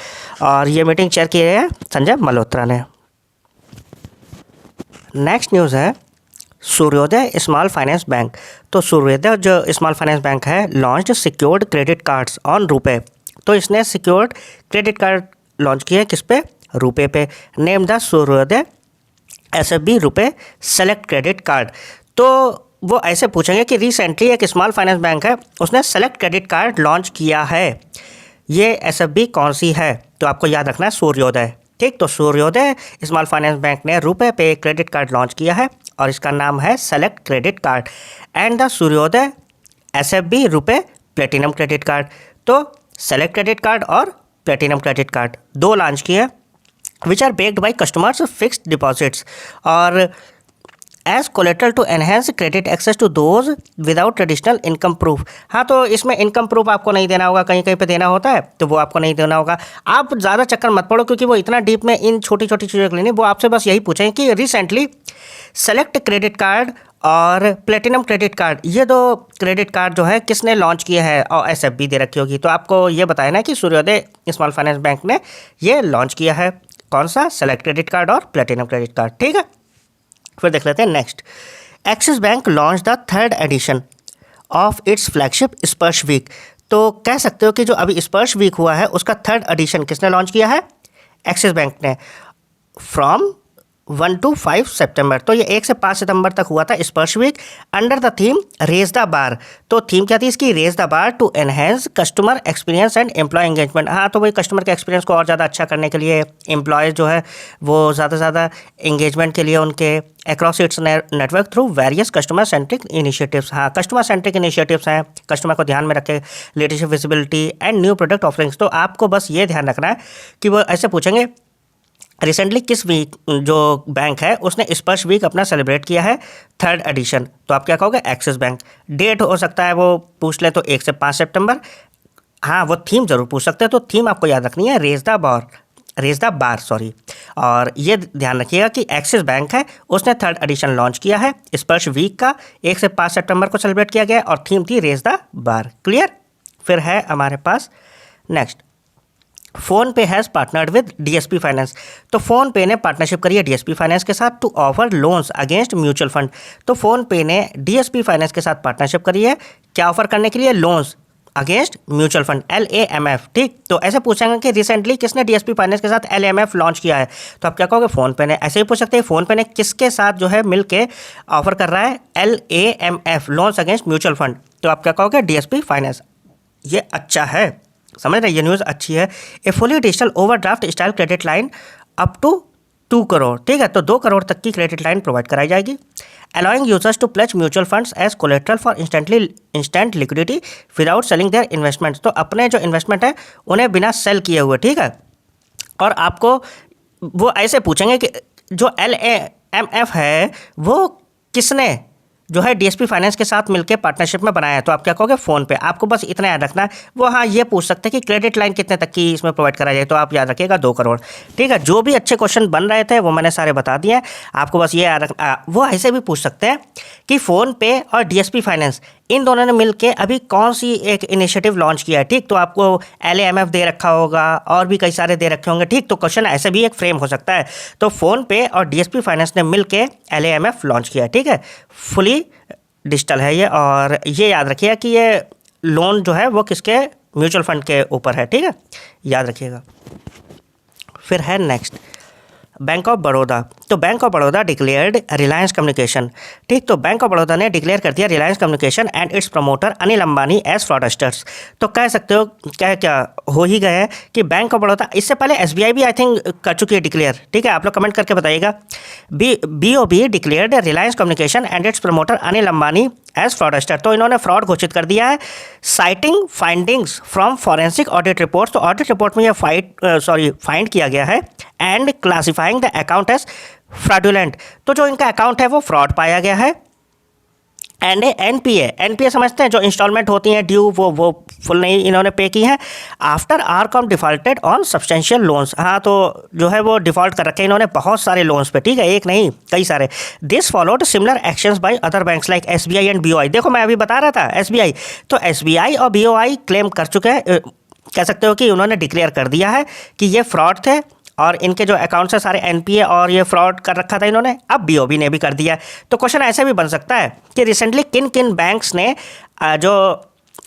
[SPEAKER 1] और ये मीटिंग चेयर की है संजय मल्होत्रा ने। नेक्स्ट न्यूज़ है सूर्योदय स्मॉल फाइनेंस बैंक। तो सूर्योदय जो स्मॉल फाइनेंस बैंक है launched secured credit cards on RuPay. तो इसने सिक्योर्ड क्रेडिट कार्ड लॉन्च किया है किस पे? रुपे पे। Name the Suryoday SFB RuPay select credit card. तो वो ऐसे पूछेंगे कि रिसेंटली एक स्मॉल फाइनेंस बैंक है उसने सेलेक्ट क्रेडिट कार्ड लॉन्च किया है, ये SFB कौन सी है? तो आपको याद रखना है सूर्योदय। ठीक, तो सूर्योदय स्मॉल फाइनेंस बैंक ने रुपए पे क्रेडिट कार्ड लॉन्च किया है और इसका नाम है select credit card. And the Suryoday SFB RuPay platinum credit card. तो सेलेक्ट क्रेडिट कार्ड और प्लेटिनम क्रेडिट कार्ड दो लॉन्च किए, which are backed by customers fixed deposits और as collateral to enhance credit access to those without traditional income proof. हाँ, तो इसमें income proof आपको नहीं देना होगा, कहीं कहीं पे देना होता है, तो वो आपको नहीं देना होगा। आप ज़्यादा चक्कर मत पड़ो, क्योंकि वो इतना डीप में इन छोटी छोटी चीज़ों के लिए नहीं, वो आपसे बस यही पूछेंगे कि रिसेंटली सेलेक्ट क्रेडिट कार्ड और प्लेटिनम क्रेडिट कार्ड, ये दो क्रेडिट कार्ड जो है किसने लॉन्च किए हैं और SFB दे रखी होगी। तो आपको ये बताया ना कि सूर्योदय स्मॉल फाइनेंस बैंक ने ये लॉन्च किया है, कौन सा? सेलेक्ट क्रेडिट कार्ड और प्लेटिनम क्रेडिट कार्ड। ठीक है, फिर देख लेते हैं next. Axis bank launch the 3rd edition of its flagship Sparsh week. तो कह सकते हो कि जो अभी स्पर्श वीक हुआ है उसका 3rd एडिशन किसने लॉन्च किया है? एक्सिस बैंक ने। फ्रॉम 1 to 5 सितंबर, तो ये 1 से 5 सितंबर तक हुआ था Sparsh week, under the theme raise the bar. तो थीम क्या थी इसकी? Raise the bar to enhance customer experience and employee engagement. हाँ, तो वही कस्टमर के एक्सपीरियंस को और ज़्यादा अच्छा करने के लिए एम्प्लॉयज़ जो है वो ज़्यादा से ज़्यादा एंगेजमेंट के लिए उनके across its network through various customer centric initiatives. हाँ, कस्टमर सेंट्रिक इनिशिएटिव्स हैं, कस्टमर को ध्यान में रखे, leadership visibility and new product offerings. तो आपको बस ये ध्यान रखना है कि वो ऐसे पूछेंगे रिसेंटली किस वीक जो बैंक है उसने स्पर्श वीक अपना सेलिब्रेट किया है 3rd एडिशन। तो आप क्या कहोगे? Axis bank. डेट हो सकता है वो पूछ ले तो 1 से 5 सितंबर, हाँ, वो थीम ज़रूर पूछ सकते हैं, तो थीम आपको याद रखनी है रेज़ द बार सॉरी। और ये ध्यान रखिएगा कि एक्सिस बैंक है, उसने थर्ड एडिशन लॉन्च किया है। स्पर्श वीक का 1 से 5 सितंबर को सेलिब्रेट किया गया है और थीम थी रेज़ द बार। क्लियर? फिर है हमारे पास next, PhonePe has partnered with DSP finance. तो फ़ोन पे ने पार्टनरशिप करी है डीएसपी फाइनेंस के साथ to offer loans against mutual fund. तो फ़ोन पे ने डीएसपी फाइनेंस के साथ पार्टनरशिप करी है क्या ऑफर करने के लिए? Loans against mutual fund, LAMF। ठीक, तो ऐसे पूछेंगे कि रिसेंटली किसने डीएसपी फाइनेंस के साथ LAMF लॉन्च किया है, तो आप क्या कहोगे? फ़ोन पे ने। ऐसे ही पूछ सकते हैं फ़ोन पे ने किसके साथ जो है मिल के ऑफर कर रहा है LAMF, loans against mutual fund, तो आप क्या कहोगे? DSP finance. ये अच्छा है, समझ रहे, ये न्यूज़ अच्छी है। A fully digital overdraft style credit line up to 2 crore. ठीक है, तो 2 करोड़ तक की क्रेडिट लाइन प्रोवाइड कराई जाएगी। Allowing users to pledge mutual funds as collateral for instant liquidity without selling their investments. तो अपने जो इन्वेस्टमेंट है उन्हें बिना सेल किए हुए, ठीक है। और आपको वो ऐसे पूछेंगे कि जो LAMF है वो किसने जो है डीएसपी फाइनेंस के साथ मिलकर पार्टनरशिप में बनाया है, तो आप क्या कहोगे? फ़ोन पे। आपको बस इतना याद रखना है। वो हाँ ये पूछ सकते हैं कि क्रेडिट लाइन कितने तक की इसमें प्रोवाइड करा जाए, तो आप याद रखिएगा 2 करोड़। ठीक है, जो भी अच्छे क्वेश्चन बन रहे थे वो मैंने सारे बता दिए हैं, आपको बस ये याद रखना। वो ऐसे भी पूछ सकते हैं कि फ़ोन पे और डीएसपी फाइनेंस इन दोनों ने मिलकर अभी कौन सी एक इनिशिएटिव लॉन्च किया है। ठीक, तो आपको LAMF दे रखा होगा और भी कई सारे दे रखे होंगे। ठीक, तो क्वेश्चन ऐसे भी एक फ्रेम हो सकता है। तो फ़ोन पे और डीएसपी फाइनेंस ने मिलकर LAMF लॉन्च किया है। ठीक है, फुली डिजिटल है ये, और ये याद रखिएगा कि ये लोन जो है वो किसके? म्यूचुअल फंड के ऊपर है। ठीक है, याद रखिएगा। फिर है नेक्स्ट, बैंक ऑफ बड़ौदा। तो bank of Baroda declared Reliance communication. ठीक, तो बैंक ऑफ बड़ौदा ने डिक्लेयर कर दिया Reliance communication and its promoter Anil Ambani as fraudsters. तो कह सकते हो क्या हो ही गए हैं कि बैंक ऑफ बड़ौदा, इससे पहले SBI भी आई थिंक कर चुकी है डिक्लेयर। ठीक है, आप लोग कमेंट करके बताइएगा। BOB declared Reliance communication and its promoter Anil Ambani as fraudster. तो इन्होंने फ्रॉड घोषित कर दिया है, citing findings from forensic audit reports. तो ऑडिट रिपोर्ट में यह फाइंड किया गया है and classifying the account as fraudulent. तो जो इनका अकाउंट है वो फ्रॉड पाया गया है। एंड NPA समझते हैं, जो इंस्टॉलमेंट होती हैं ड्यू, वो फुल नहीं इन्होंने पे की है। After RCom defaulted on substantial loans. हाँ, तो जो है वो डिफ़ॉल्ट कर रखे हैं इन्होंने बहुत सारे लोन्स पे। ठीक है, एक नहीं कई सारे। This followed similar actions by other banks like SBI and BOI। देखो मैं अभी बता रहा था SBI, तो SBI और BOI क्लेम कर चुके हैं, कह सकते हो कि उन्होंने डिक्लेयर कर दिया है कि ये फ्रॉड थे और इनके जो अकाउंट्स है सारे NPA और ये फ्रॉड कर रखा था इन्होंने। अब BOB ने भी कर दिया। तो क्वेश्चन ऐसे भी बन सकता है कि रिसेंटली किन किन बैंक्स ने जो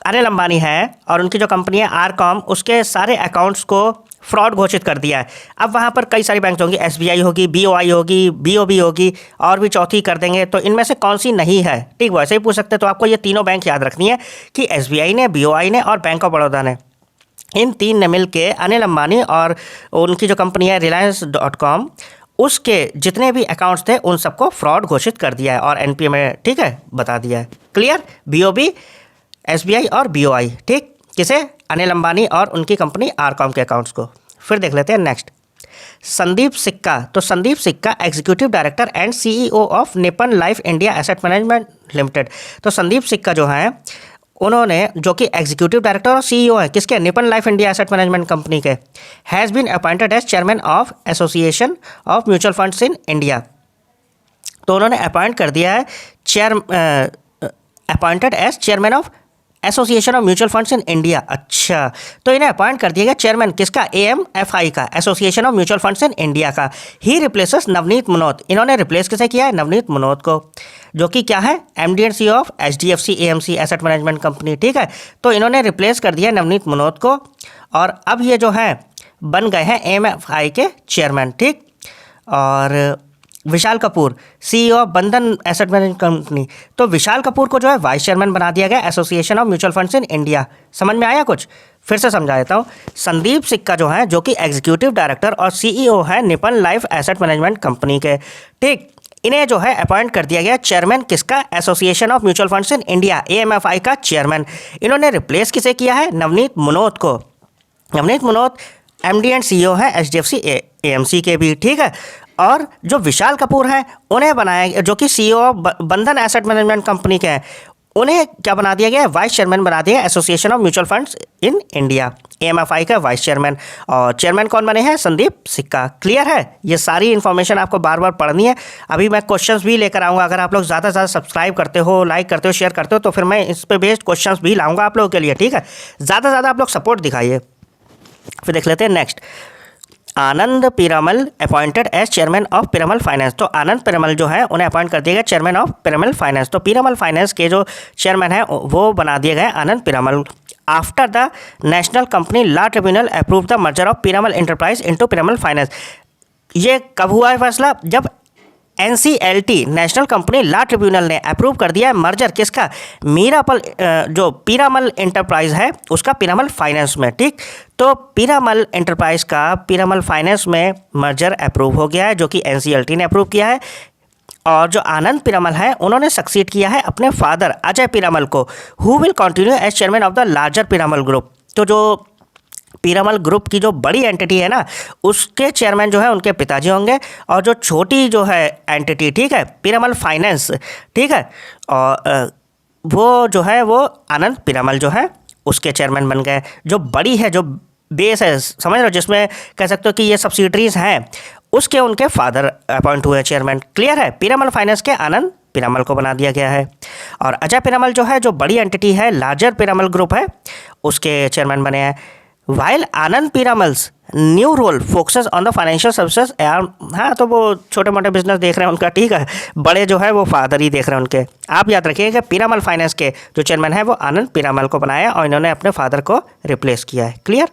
[SPEAKER 1] अनिल अंबानी है और उनकी जो कंपनी है आरकॉम, उसके सारे अकाउंट्स को फ्रॉड घोषित कर दिया है। अब वहाँ पर कई सारी बैंक होंगी, SBI होगी, BOI होगी, BOB होगी और भी चौथी कर देंगे, तो इनमें से कौन सी नहीं है। ठीक, वैसे ही पूछ सकते हैं। तो आपको ये तीनों बैंक याद रखनी है कि SBI ने, BOI ने और बैंक ऑफ बड़ौदा ने, इन तीन ने मिल के अनिल अंबानी और उनकी जो कंपनी है Reliance.com, उसके जितने भी अकाउंट्स थे उन सबको फ्रॉड घोषित कर दिया है और NPA में, ठीक है, बता दिया है। क्लियर? BOB, SBI और BOI। ठीक, किसे? अनिल अंबानी और उनकी कंपनी आरकॉम के अकाउंट्स को। फिर देख लेते हैं नेक्स्ट, संदीप सिक्का। तो संदीप सिक्का executive director and CEO of Nippon life India asset management limited. तो संदीप सिक्का जो हैं उन्होंने, जो कि एग्जीक्यूटिव डायरेक्टर और CEO है किसके? Nippon life India asset management company के, has been appointed as chairman of association of mutual funds in India. तो उन्होंने अपॉइंट कर दिया है appointed as chairman of association of mutual funds in India. अच्छा, तो इन्हें अपॉइंट कर दिया गया चेयरमैन किसका? AMFI का, association of mutual funds in India का। ही रिप्लेसेस नवनीत मनोत। इन्होंने रिप्लेस किसे किया है? नवनीत मनोत को, जो कि क्या है? MD and CEO of HDFC AMC asset management company. ठीक है, तो इन्होंने रिप्लेस कर दिया नवनीत मनोत को और अब ये जो है बन गए हैं AMFI के चेयरमैन। ठीक, और विशाल कपूर CEO ऑफ बंधन एसेट मैनेजमेंट कंपनी। तो विशाल कपूर को जो है वाइस चेयरमैन बना दिया गया association of mutual funds in India. समझ में आया कुछ? फिर से समझा देता हूँ। संदीप सिक्का जो है, जो कि एग्जीक्यूटिव डायरेक्टर और CEO है Nippon life asset management company के। ठीक, इन्हें जो है अपॉइंट कर दिया गया चेयरमैन किसका? Association of mutual funds in India, AMFI का चेयरमैन। इन्होंने रिप्लेस किसे किया है? नवनीत मनोत को। नवनीत मनोत MD and CEO है HDFC AMC के भी। ठीक है, और जो विशाल कपूर हैं उन्हें बनाया, जो कि CEO ऑफ बंधन एसेट मैनेजमेंट कंपनी के हैं, उन्हें क्या बना दिया गया है, वाइस चेयरमैन बना दिया, association of mutual funds in India, AMFI का वाइस चेयरमैन। और चेयरमैन कौन बने हैं, संदीप सिक्का। क्लियर है, ये सारी इन्फॉर्मेशन आपको बार बार पढ़नी है। अभी मैं क्वेश्चंस भी लेकर आऊँगा, अगर आप लोग ज़्यादा से ज़्यादा सब्सक्राइब करते हो, लाइक करते हो, शेयर करते हो, तो फिर मैं इस पर बेस्ड क्वेश्चंस भी लाऊंगा आप लोगों के लिए, ठीक है। ज़्यादा से ज़्यादा आप लोग सपोर्ट दिखाइए। फिर देख लेते हैं next, Anand Piramal appointed as chairman of Piramal finance. तो आनंद पीरामल जो है उन्हें अपॉइंट कर दिया गया चेयरमैन ऑफ पीरामल फाइनेंस। तो पीरामल फाइनेंस के जो चेयरमैन है वो बना दिए गए Anand Piramal. After the national company law tribunal approve the merger of Piramal enterprise into Piramal finance. ये कब हुआ है फैसला, जब NCLT national company law tribunal ने अप्रूव कर दिया है मर्जर किसका, मीरापल जो पीरामल एंटरप्राइज है उसका पीरामल फाइनेंस में, ठीक। तो पीरामल एंटरप्राइज का पीरामल फाइनेंस में मर्जर अप्रूव हो गया है, जो कि NCLT ने अप्रूव किया है। और जो आनंद पीरामल है उन्होंने सक्सीड किया है अपने फादर अजय पीरामल को, who will continue as chairman of the larger Piramal group. तो जो पीरामल ग्रुप की जो बड़ी एंटिटी है ना, उसके चेयरमैन जो है उनके पिताजी होंगे, और जो छोटी जो है एंटिटी, ठीक है, पीरामल फाइनेंस, ठीक है, और वो जो है वो आनंद पीरामल जो है उसके चेयरमैन बन गए। जो बड़ी है, जो बेस है, समझ रहे हो, जिसमें कह सकते हो कि ये सब्सिडरीज हैं, उसके उनके फादर अपॉइंट हुए चेयरमैन। क्लियर है, पीरामल फाइनेंस के आनंद पीरामल को बना दिया गया है। और अजय पीरामल जो है, जो बड़ी एंटिटी है, लार्जर पीरामल ग्रुप है, उसके चेयरमैन बने हैं। While Anand Piramal's new role focuses on the financial services. हाँ, तो वो छोटे मोटे बिजनेस देख रहे हैं उनका, ठीक है, बड़े जो है वो फादर ही देख रहे हैं उनके। आप याद रखिएगा पीरामल फाइनेंस के जो चेयरमैन है वो आनंद पीरामल को बनाया और इन्होंने अपने फादर को रिप्लेस किया है। क्लियर।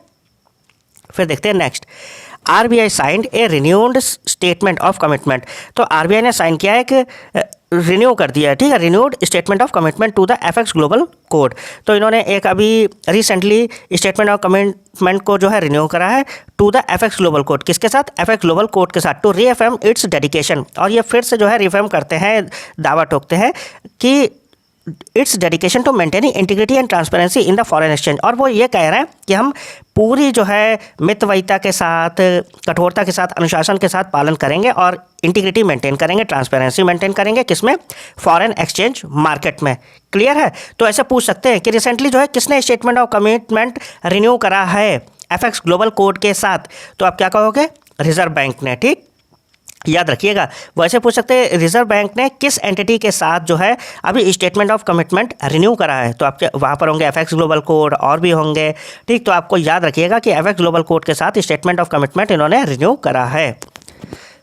[SPEAKER 1] फिर देखते हैं next, RBI signed a renewed statement of commitment. तो RBI ने साइन किया है कि रिन्यू कर दिया है, ठीक है, renewed statement of commitment to the FX global code. तो इन्होंने एक अभी रिसेंटली स्टेटमेंट ऑफ कमिटमेंट को जो है रिन्यू करा है to the FX global code. किसके साथ, FX ग्लोबल कोड के साथ, टू रीअफर्म इट्स डेडिकेशन। और ये फिर से जो है रिफर्म करते हैं, दावा ठोकते हैं कि it's dedication to maintaining integrity and transparency in the foreign exchange. और वो ये कह रहे हैं कि हम पूरी जो है मितव्ययिता के साथ, कठोरता के साथ, अनुशासन के साथ पालन करेंगे और इंटीग्रिटी मेंटेन करेंगे, ट्रांसपेरेंसी मेंटेन करेंगे, किसमें, फॉरेन एक्सचेंज मार्केट में। क्लियर है। तो ऐसे पूछ सकते हैं कि रिसेंटली जो है किसने स्टेटमेंट ऑफ कमिटमेंट रिन्यू करा है FX ग्लोबल कोड के साथ, तो आप क्या कहोगे, रिजर्व बैंक ने, ठीक। याद रखिएगा। वैसे पूछ सकते हैं रिजर्व बैंक ने किस एंटिटी के साथ जो है अभी स्टेटमेंट ऑफ कमिटमेंट रिन्यू करा है, तो आपके वहाँ पर होंगे FX ग्लोबल कोड और भी होंगे, ठीक। तो आपको याद रखिएगा कि FX ग्लोबल कोड के साथ स्टेटमेंट ऑफ कमिटमेंट इन्होंने रिन्यू करा है।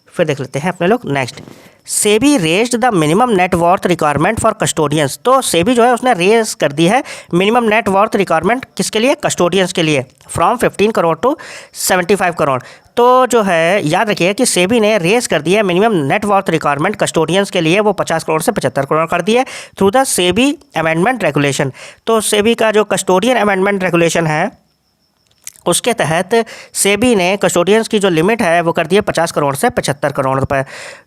[SPEAKER 1] फिर देख लेते हैं अपने लोग next, SEBI raised the minimum net worth requirement for custodians. तो सेबी जो है उसने रेज कर दी है मिनिमम नेट वर्थ रिक्वायरमेंट किसके लिए, कस्टोडियंस के लिए, फ्रॉम 15 करोड़ टू 75 करोड़। तो जो है याद रखिए कि सेबी ने रेज कर दिया minimum net worth requirement custodians के लिए, वो 50 करोड़ से 75 करोड़ कर दिए through the SEBI amendment regulation. तो सेबी का जो कस्टोडियन अमेंडमेंट रेगुलेशन है उसके तहत सेबी ने कस्टोडियंस की जो लिमिट है वो कर दी है 50 करोड़ से 75 करोड़ रुपए।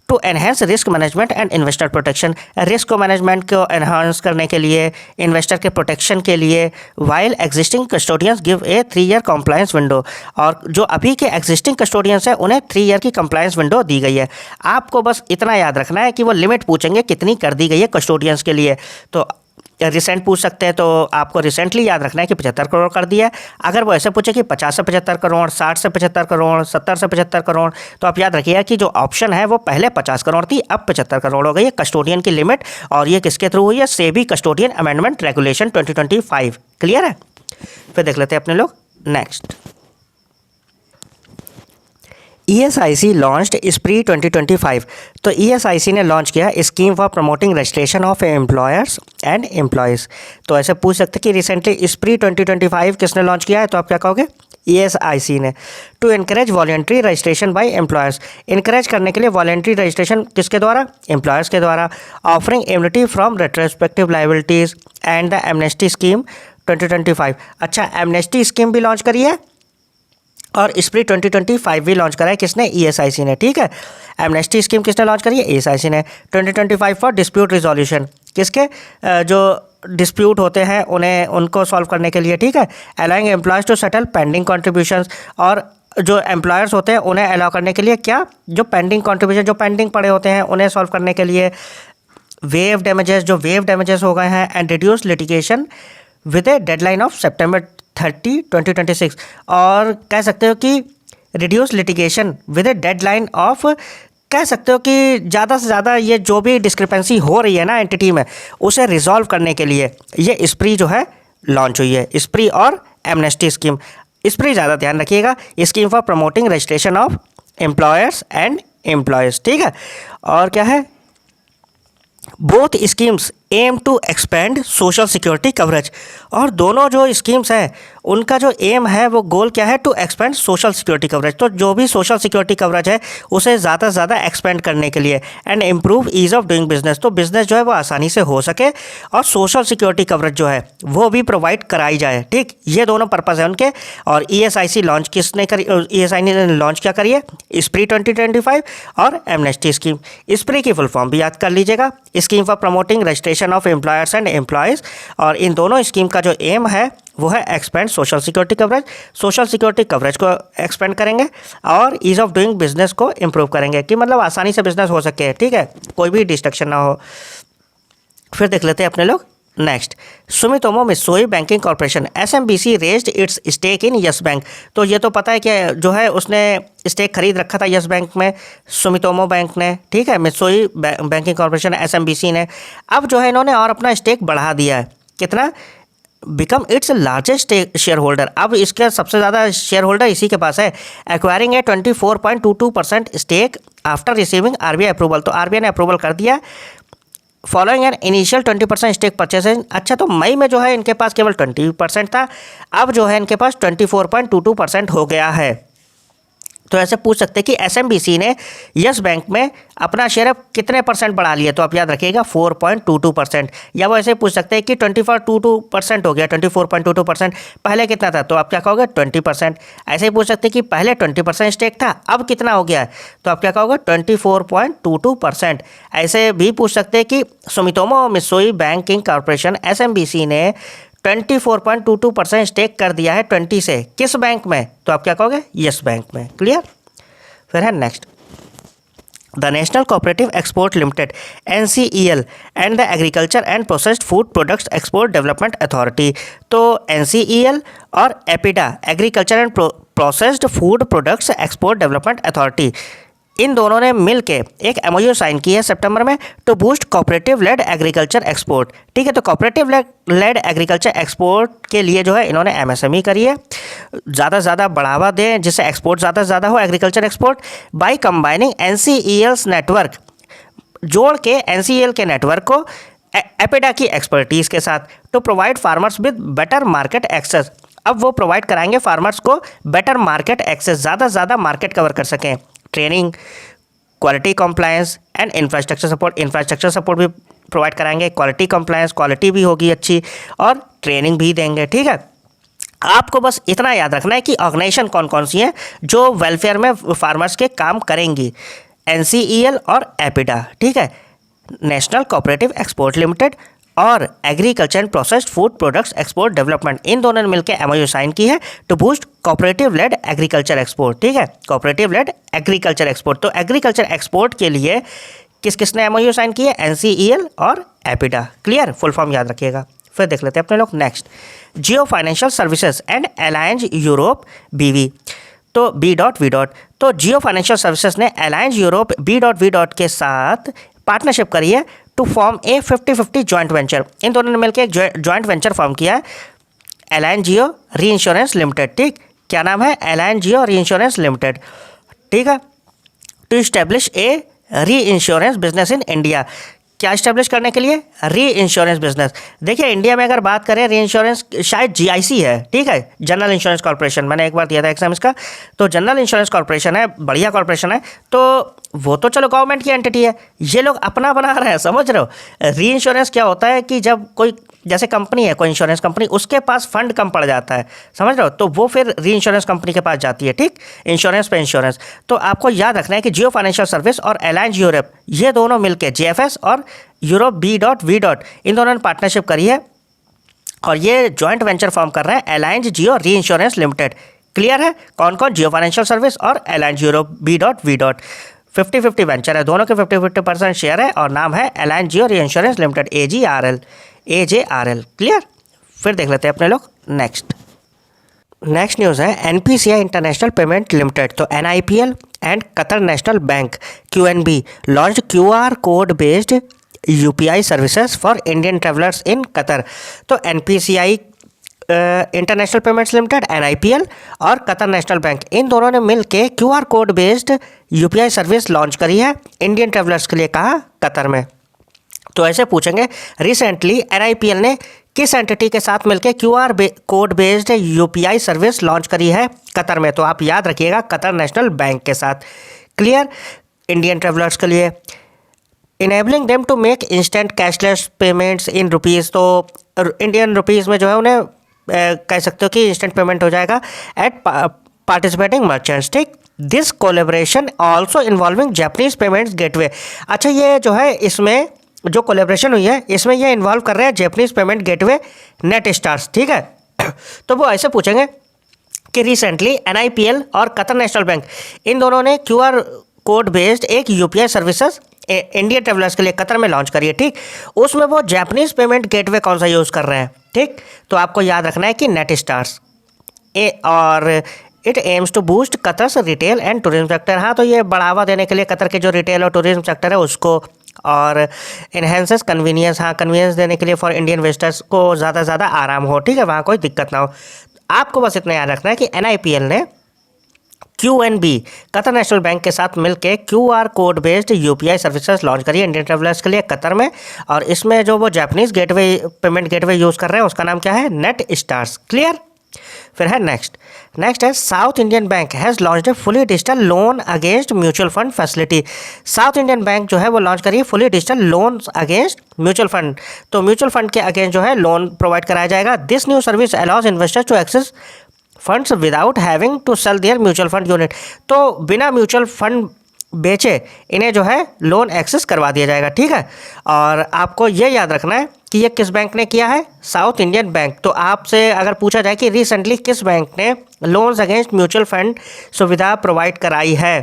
[SPEAKER 1] To enhance risk management and investor protection, risk management को एनहांस करने के लिए, इन्वेस्टर के प्रोटेक्शन के लिए, while existing custodians give a 3 year compliance window. और जो अभी के एग्जिस्टिंग कस्टोडियंस है उन्हें 3 ईयर की कंप्लायंस विंडो दी गई है। आपको बस इतना याद रखना है कि वो लिमिट पूछेंगे कितनी कर दी गई है कस्टोडियंस के लिए। तो रिसेंट पूछ सकते हैं, तो आपको रिसेंटली याद रखना है कि 75 करोड़ कर दिया है। अगर वो ऐसे पूछे कि 50 से 75 करोड़, 60 से 75 करोड़, 70 से 75 करोड़, तो आप याद रखिएगा कि जो ऑप्शन है वो पहले 50 करोड़ थी, अब 75 करोड़ हो गई है कस्टोडियन की लिमिट। और ये किसके थ्रू हुई है, SEBI custodian amendment regulation 2025। Clear है। फिर देख लेते हैं अपने लोग नेक्स्ट, ESIC लॉन्च्ड स्प्री 2025। तो ESIC ने लॉन्च किया scheme for promoting registration of employers and employees. तो ऐसे पूछ सकते हैं कि रिसेंटली स्प्री 2025 किसने लॉन्च किया है, तो आप क्या कहोगे, ESIC ने। To encourage voluntary registration by employers, encourage करने के लिए वॉलेंट्री रजिस्ट्रेशन किसके द्वारा, एम्प्लॉयर्स के द्वारा। Offering immunity from retrospective liabilities and the amnesty scheme 2025। अच्छा, एमनेस्टी स्कीम भी लॉन्च करी है और स्प्री 2025 भी लॉन्च करा है किसने, ESIC ने, ठीक है। एमनेस्टी स्कीम किसने लॉन्च करी है, ESIC ने। 2025 फॉर डिस्प्यूट रिजोल्यूशन, किसके, जो डिस्प्यूट होते हैं उन्हें उनको सॉल्व करने के लिए, ठीक है। Allowing employees to settle pending contributions, और जो एम्प्लॉयर्स होते हैं उन्हें अलाउ करने के लिए क्या, जो पेंडिंग कॉन्ट्रीब्यूशन जो पेंडिंग पड़े होते हैं उन्हें सॉल्व करने के लिए। वेव डैमेजेस, जो वेव डैमेजेस हो गए हैं, and reduce litigation with a deadline of September 30, 2026। और कह सकते हो कि reduce litigation with a deadline of, कह सकते हो कि ज़्यादा से ज़्यादा ये जो भी डिस्क्रिपेंसी हो रही है ना एंटिटी में, उसे रिजॉल्व करने के लिए ये स्प्री जो है लॉन्च हुई है। स्प्री और एमनेस्टी स्कीम। स्प्री ज़्यादा ध्यान रखिएगा, scheme for promoting registration of employers and employees, ठीक है। और क्या है, both schemes aim to expand social security coverage. और दोनों जो स्कीम्स हैं उनका जो एम है वो गोल क्या है, to expand social security coverage. तो जो भी सोशल सिक्योरिटी कवरेज है उसे ज़्यादा से ज़्यादा एक्सपेंड करने के लिए, and improve ease of doing business, तो बिजनेस जो है वो आसानी से हो सके और सोशल सिक्योरिटी कवरेज जो है वो भी प्रोवाइड कराई जाए, ठीक। ये दोनों पर्पज़ है उनके। और ESIC लॉन्च किसने करी, ESI ने लॉन्च क्या करी है, स्प्री 2025 और एमनेस्टी स्कीम। स्प्री की फुल फॉर्म भी याद कर लीजिएगा, scheme for promoting registration of employers and employees. और इन दोनों स्कीम का जो एम है वो है expand social security coverage. Social security coverage को एक्सपेंड करेंगे और ईज़ ऑफ डूइंग बिजनेस को इम्प्रूव करेंगे, कि मतलब आसानी से बिजनेस हो सके, ठीक है, कोई भी डिस्ट्रक्शन ना हो। फिर देख लेते हैं अपने लोग next, Sumitomo Mitsui banking corporation SMBC raised its stake in Yes bank. तो ये तो पता है कि जो है उसने स्टेक खरीद रखा था यस बैंक में, सुमितोमो बैंक ने, ठीक है, मित्सुई बैंकिंग कॉर्पोरेशन SMBC ने। अब जो है इन्होंने और अपना स्टेक बढ़ा दिया है, कितना, become its largest share holder. अब इसका सबसे ज़्यादा शेयर होल्डर इसी के पास है। एक्वायरिंग है 24.22% stake after receiving RBI approval. तो RBI ने अप्रूवल कर दिया following an initial 20% stake purchase. अच्छा, तो मई में जो है इनके पास केवल 20% था, अब जो है इनके पास 24.22% हो गया है। तो ऐसे पूछ सकते हैं कि SMBC ने यस बैंक में अपना शेयर अब कितने परसेंट बढ़ा लिया, तो आप याद रखिएगा 4.22%। या वो ऐसे पूछ सकते हैं कि 24.22% हो गया, 24.22%, पहले कितना था, तो आप क्या कहोगे 20%। ऐसे ही पूछ सकते हैं कि पहले 20% स्टेक था, अब कितना हो गया है, तो आप क्या कहोगे 24.22%। ऐसे भी पूछ सकते हैं कि Sumitomo Mitsui banking corporation SMBC ने 24.22% स्टेक कर दिया है 20 से, किस बैंक में, तो आप क्या कहोगे यस बैंक में। क्लियर। फिर है next, the national cooperative export limited NCEL and the agriculture and processed food products export development authority. तो NCEL और APEDA agriculture and processed food products export development authority, इन दोनों ने मिलके एक MOU साइन की है सितंबर में, to boost cooperative led agriculture export, ठीक है। तो कोऑपरेटिव लेड एग्रीकल्चर एक्सपोर्ट के लिए जो है इन्होंने MSME करी है, ज़्यादा से ज़्यादा बढ़ावा दें जिससे एक्सपोर्ट ज़्यादा से ज़्यादा हो, agriculture export, by combining NCEL's network, जोड़ के NCEL के नेटवर्क को एपिडा की एक्सपर्टीज़ के साथ, to provide farmers with better market access. अब वो प्रोवाइड कराएंगे फार्मर्स को बेटर मार्केट एक्सेस, ज़्यादा से ज़्यादा मार्केट कवर कर सकें। Training, quality compliance and infrastructure support, infrastructure support भी प्रोवाइड कराएंगे, क्वालिटी कंप्लायंस, क्वालिटी भी होगी अच्छी, और ट्रेनिंग भी देंगे, ठीक है। आपको बस इतना याद रखना है कि ऑर्गेनाइजेशन कौन कौन सी हैं जो वेलफेयर में फार्मर्स के काम करेंगी, NCEL और एपिडा, ठीक है, नेशनल कोऑपरेटिव एक्सपोर्ट लिमिटेड और agriculture and processed food products export development, इन दोनों ने मिलकर MOU साइन की है to boost cooperative led agriculture export, ठीक है, कोऑपरेटिव लेड एग्रीकल्चर एक्सपोर्ट। तो एग्रीकल्चर एक्सपोर्ट के लिए किस किसने MOU साइन की है, NCEL और एपिडा। क्लियर, फुल फॉर्म याद रखिएगा। फिर देख लेते हैं अपने लोग next, Jio financial services and Allianz Europe BV, तो B.V. तो जियो फाइनेंशियल सर्विसेज ने अलायंस यूरोप B.V. के साथ पार्टनरशिप करी है to form a 50-50 joint venture. इन दोनों ने मिलकर एक जॉइंट वेंचर फॉर्म किया है, अलायंस जियो री इंश्योरेंस लिमिटेड, ठीक, क्या नाम है, अलायंस जियो री इंश्योरेंस लिमिटेड, ठीक है, टू इस्टेब्लिश ए री इंश्योरेंस बिजनेस इन इंडिया। क्या इस्टेब्लिश करने के लिए, री इंश्योरेंस बिजनेस। देखिए इंडिया में अगर बात करें री इंश्योरेंस शायद GIC है, ठीक है, जनरल इंश्योरेंस कॉर्पोरेशन, मैंने एक बार दिया था एग्जाम इसका, तो जनरल इंश्योरेंस कॉर्पोरेशन है, बढ़िया कॉर्पोरेशन है, तो वो तो चलो गवर्नमेंट की एंटिटी है, ये लोग अपना बना रहे हैं, समझ रहे हो। री इंश्योरेंस क्या होता है कि जब कोई जैसे कंपनी है, कोई इंश्योरेंस कंपनी, उसके पास फंड कम पड़ जाता है, समझ रहे हो, तो वो फिर री इंश्योरेंस कंपनी के पास जाती है, ठीक, इंश्योरेंस पे इंश्योरेंस। तो आपको याद रखना है कि जियो फाइनेंशियल सर्विस और अलायंस यूरोप, ये दोनों मिलकर JFS और यूरोप B.V. इन दोनों ने पार्टनरशिप करी है और ये जॉइंट वेंचर फॉर्म कर रहे हैं अलायंस जियो री इंश्योरेंस लिमिटेड। क्लियर है, कौन कौन, जियो फाइनेंशियल सर्विस और अलायंस यूरोप B.V. 50-50 वेंचर है, दोनों के 50-50% शेयर है और नाम है अलायंस जियो री इंश्योरेंस लिमिटेड, AJRL। क्लियर। फिर देख लेते हैं अपने लोग नेक्स्ट न्यूज़ है NPCI इंटरनेशनल पेमेंट लिमिटेड, तो NIPL and Qatar national bank QNB launched QR code based UPI services for Indian travellers in Qatar. तो NPCI international payments limited, NIPL और कतर नेशनल बैंक, इन दोनों ने मिल के QR code based UPI service launch करी है Indian travellers के लिए, कहाँ? कतर में। तो ऐसे पूछेंगे रिसेंटली NIPL ने किस एंटिटी के साथ मिलकर QR code based UPI service launch करी है कतर में? तो आप याद रखिएगा कतर नेशनल बैंक के साथ। क्लियर। इंडियन ट्रेवलर्स के लिए enabling them to make instant cashless payments in rupees, तो इंडियन रुपीज़ में जो है उन्हें कह सकते हो कि इंस्टेंट पेमेंट हो जाएगा एट पार्टिसिपेटिंग मर्चेंट्स। ठीक। This collaboration also involving Japanese payments gateway. अच्छा, ये जो है इसमें जो कोलेब्रेशन हुई है इसमें ये इन्वॉल्व कर रहे हैं जापानीज पेमेंट गेटवे नेटस्टार्स। ठीक है। तो वो ऐसे पूछेंगे कि रिसेंटली NIPL और कतर नेशनल बैंक इन दोनों ने QR कोड बेस्ड एक UPI सर्विसेज इंडियन ट्रेवलर्स के लिए कतर में लॉन्च करी है। ठीक। उसमें वो जापानीज पेमेंट गेटवे कौन सा यूज़ कर रहे हैं? ठीक। तो आपको याद रखना है कि नेटस्टार्स और it aims to boost Qatar's retail and tourism sector. हाँ, तो ये बढ़ावा देने के लिए कतर के जो रिटेल और टूरिज्म सेक्टर है उसको, और इन्हेंसेस कन्वीनियंस, हाँ कन्वीनियंस देने के लिए फॉर इंडियन विजिटर्स को ज़्यादा से ज़्यादा आराम हो। ठीक है, वहाँ कोई दिक्कत ना हो। आपको बस इतना याद रखना है कि NIPL ने QNB कतर नेशनल बैंक के साथ मिलकर QR code based UPI services launch करी है इंडियन ट्रेवलर्स के लिए कतर में, और इसमें जो वो Japanese gateway payment gateway use कर रहे हैं उसका नाम क्या है? नेटस्टार्स। क्लियर। फिर है नेक्स्ट है South Indian bank has launched a fully digital loan against mutual fund facility. South Indian bank जो है वो लॉन्च करी है fully digital loan against mutual fund, तो म्यूचुअल फंड के अगेंस्ट जो है लोन प्रोवाइड कराया जाएगा। This new service allows investors to access funds without having to sell their mutual fund unit. तो बिना म्यूचुअल फंड बेचे इन्हें जो है लोन एक्सेस करवा दिया जाएगा। ठीक है। और आपको ये याद रखना है कि ये किस बैंक ने किया है? South Indian bank. तो आपसे अगर पूछा जाए कि रिसेंटली किस बैंक ने लोन्स अगेंस्ट म्यूचुअल फंड सुविधा प्रोवाइड कराई है,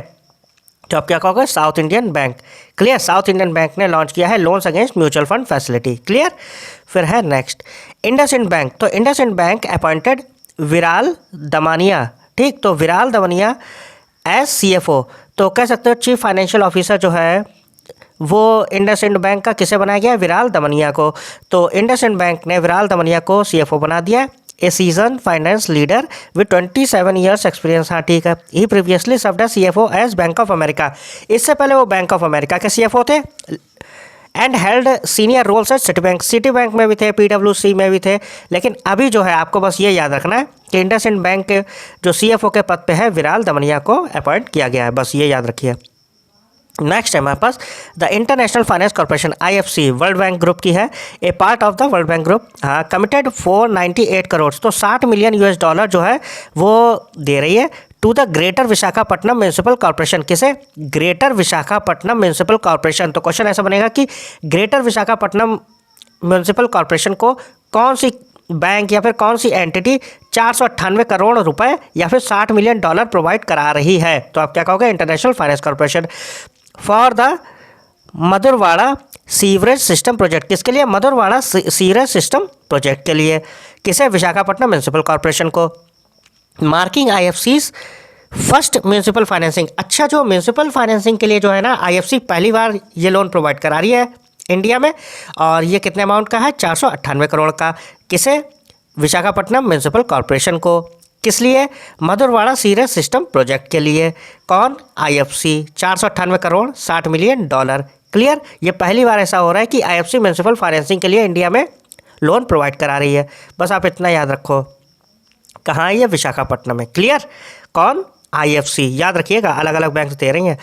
[SPEAKER 1] तो आप क्या कहोगे? South Indian bank. Clear. South Indian bank ने लॉन्च किया है loans against mutual fund facility. Clear. फिर है नेक्स्ट इंडसइंड बैंक, तो इंडसइंड बैंक अपॉइंटेड विराल दमानिया। ठीक। तो विराल दमानिया एज CFO, तो कह सकते हो चीफ फाइनेंशियल ऑफिसर जो है वो इंडसइंड बैंक का किसे बनाया गया? विराल दमनिया को। तो इंडसइंड बैंक ने विराल दमनिया को CFO बना दिया। A season finance leader with 27 years experience. हाँ ठीक है। He previously served as CFO as bank of America. इससे पहले वो बैंक ऑफ अमेरिका के CFO थे and held senior roles at Citi bank में भी थे, PwC में भी थे। लेकिन अभी जो है आपको बस ये याद रखना है कि इंडसइंड बैंक के जो CFO के पद पे है विराल दमनिया को अपॉइंट किया गया है, बस ये याद रखिए। नेक्स्ट है हमारे पास the international finance corporation IFC world bank group की है, a part of the world bank group. हाँ, कमिटेड 498 करोड़, तो $60 मिलियन जो है वो दे रही है to the greater Visakhapatnam municipal corporation. किसे? Greater Visakhapatnam municipal corporation. तो क्वेश्चन ऐसा बनेगा कि ग्रेटर विशाखापट्टनम म्यूनिसिपल कॉर्पोरेशन को कौन सी बैंक या फिर कौन सी एंटिटी 498 करोड़ रुपए या फिर $60 मिलियन प्रोवाइड करा रही है? तो आप क्या कहोगे? International finance corporation for the Madhurawada sewerage system project. किसके लिए? मधुरवाड़ा सीवरेज सिस्टम प्रोजेक्ट के लिए। किसे? विशाखापट्टनम म्यूनिसिपल कॉर्पोरेशन को। Marking IFC's first municipal financing. अच्छा, जो म्यूनिसिपल फाइनेंसिंग के लिए जो है ना IFC पहली बार ये लोन प्रोवाइड करा रही है इंडिया में, और ये कितने अमाउंट का है? 498 करोड़ का। किसे? विशाखापट्टनम म्यूनिसिपल कॉर्पोरेशन को। किस लिए? मधुरवाड़ा सीवरेज सिस्टम प्रोजेक्ट के लिए। कौन? IFC। 498 करोड़ $60 मिलियन। क्लियर। ये पहली बार ऐसा हो रहा है कि IFC म्यूनिसिपल फाइनेंसिंग के लिए इंडिया में लोन प्रोवाइड करा रही है। बस आप इतना याद रखो। कहाँ है ये? विशाखापट्टनम में। क्लियर। कौन? IFC। याद रखिएगा, अलग अलग बैंक दे रही हैं।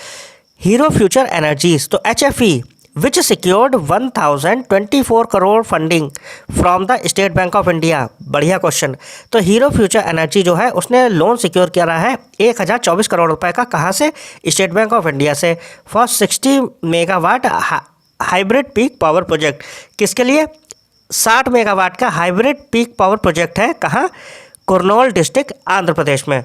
[SPEAKER 1] हीरो फ्यूचर एनर्जीज, तो HFE which secured 1024 crore funding from the state bank of India. बढ़िया क्वेश्चन। तो हीरो फ्यूचर एनर्जी जो है उसने लोन सिक्योर करा है 1024 करोड़ रुपए का। कहाँ से? स्टेट बैंक ऑफ इंडिया से। For 60 megawatt hybrid peak power project. किसके लिए? 60 मेगावाट का हाइब्रिड पीक पावर प्रोजेक्ट है। कहाँ? कुर्नूल डिस्ट्रिक्ट, आंध्र प्रदेश में।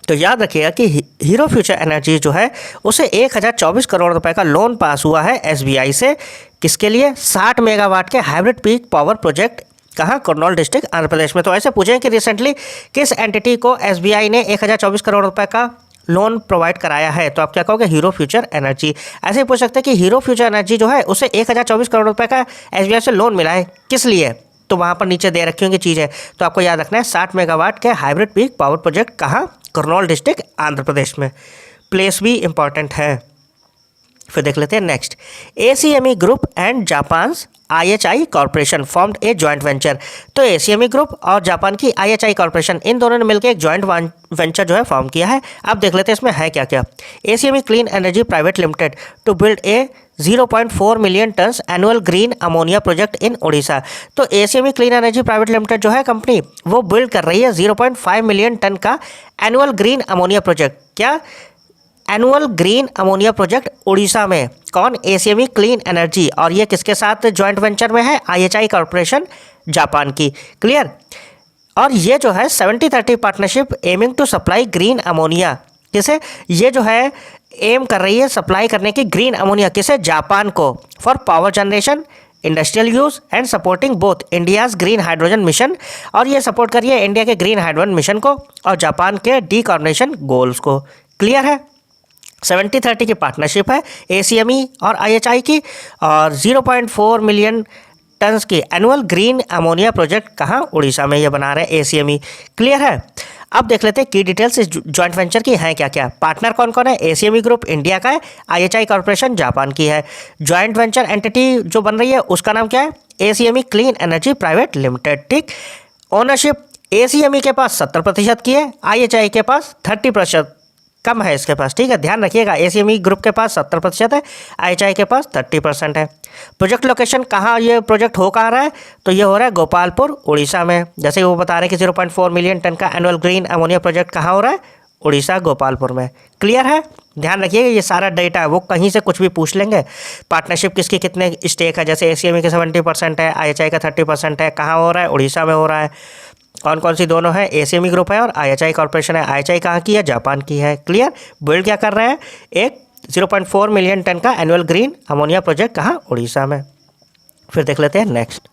[SPEAKER 1] तो याद रखिएगा कि हीरो फ्यूचर एनर्जी जो है उसे 1024 करोड़ रुपए का लोन पास हुआ है एसबीआई से। किसके लिए? 60 मेगावाट के हाइब्रिड पीक पावर प्रोजेक्ट, कहाँ? कर्नूल डिस्ट्रिक्ट, आंध्र प्रदेश में। तो ऐसे पूछें कि रिसेंटली किस एंटिटी को एसबीआई ने 1024 करोड़ रुपए का लोन प्रोवाइड कराया है? तो आप क्या कहोगे? Hero future energy. ऐसे ही पूछ सकते हैं कि हीरो फ्यूचर एनर्जी जो है उसे 1024 करोड़ रुपए का एसबीआई से लोन मिला है, किस लिए? तो वहाँ पर नीचे दे रखी होंगी चीज़ें, तो आपको याद रखना है 60 मेगावाट के हाइब्रिड पीक पावर प्रोजेक्ट, कहाँ? कर्नूल डिस्ट्रिक्ट, आंध्र प्रदेश में। प्लेस भी इंपॉर्टेंट है। फिर देख लेते हैं next. ACME group and Japan IHI corporation formed a joint venture. तो एसीएमई ग्रुप और जापान की आईएचआई कॉर्पोरेशन, इन दोनों ने मिलकर एक जॉइंट वेंचर जो है फॉर्म किया है। अब देख लेते हैं इसमें है क्या क्या। ACME clean energy private limited to build a 0.4 million tons annual green ammonia project in Odisha. तो ACME clean energy private limited जो है कंपनी, वो बिल्ड कर रही है 0.5 मिलियन टन का एनुअल ग्रीन अमोनिया प्रोजेक्ट। क्या? Annual green ammonia project Orissa में। कौन? ACME clean energy. और ये किसके साथ जॉइंट वेंचर में है? आईएचआई कॉर्पोरेशन जापान की। क्लियर? और ये जो है 70-30 partnership aiming to supply green ammonia. किसे? ये जो है एम कर रही है सप्लाई करने की ग्रीन अमोनिया, किसे? जापान को, for power generation, industrial use and supporting both India's green hydrogen mission. और ये सपोर्ट कर रही है इंडिया के ग्रीन हाइड्रोजन मिशन को और जापान के डीकार्बोनेशन गोल्स को। क्लियर है? 70-30 की पार्टनरशिप है एसीएमई और आईएचआई की, और 0.4 मिलियन टन्स की एनुअल ग्रीन अमोनिया प्रोजेक्ट, कहाँ? उड़ीसा में ये बना रहे हैं एसीएमई। क्लियर है? अब देख लेते हैं की डिटेल्स इस जॉइंट वेंचर की हैं क्या क्या। पार्टनर कौन कौन है? एसीएमई ग्रुप इंडिया का है, आईएचआई कॉर्पोरेशन जापान की है। जॉइंट वेंचर एंटिटी जो बन रही है उसका नाम क्या है? एसीएमई क्लीन एनर्जी प्राइवेट लिमिटेड। ठीक। ओनरशिप एसीएमई के पास 70% की है, आईएचआई के पास 30% कम है इसके पास। ठीक है, ध्यान रखिएगा। एसीएमई ग्रुप के पास 70% है, आईएचआई के पास 30% है। प्रोजेक्ट लोकेशन कहाँ ये प्रोजेक्ट हो कहाँ रहा है? तो ये हो रहा है गोपालपुर उड़ीसा में। जैसे वो बता रहे हैं कि 0.4 मिलियन टन का एनुअल ग्रीन अमोनिया प्रोजेक्ट कहाँ हो रहा है? उड़ीसा गोपालपुर में। क्लियर है? ध्यान रखिएगा ये सारा डेटा है, वो कहीं से कुछ भी पूछ लेंगे। पार्टनरशिप किसकी कितने स्टेक है? जैसे एसीएमई के 70% है, आईएचआई का 30% है। कहाँ हो रहा है? उड़ीसा में हो रहा है। कौन कौन सी दोनों है? एसीएमई ग्रुप है और आईएचआई कॉर्पोरेशन है। आईएचआई कहाँ की है? जापान की है। क्लियर? बिल्ड क्या कर रहे हैं? एक 0.4 मिलियन टन का एनुअल ग्रीन अमोनिया प्रोजेक्ट, कहाँ? उड़ीसा में। फिर देख लेते हैं next.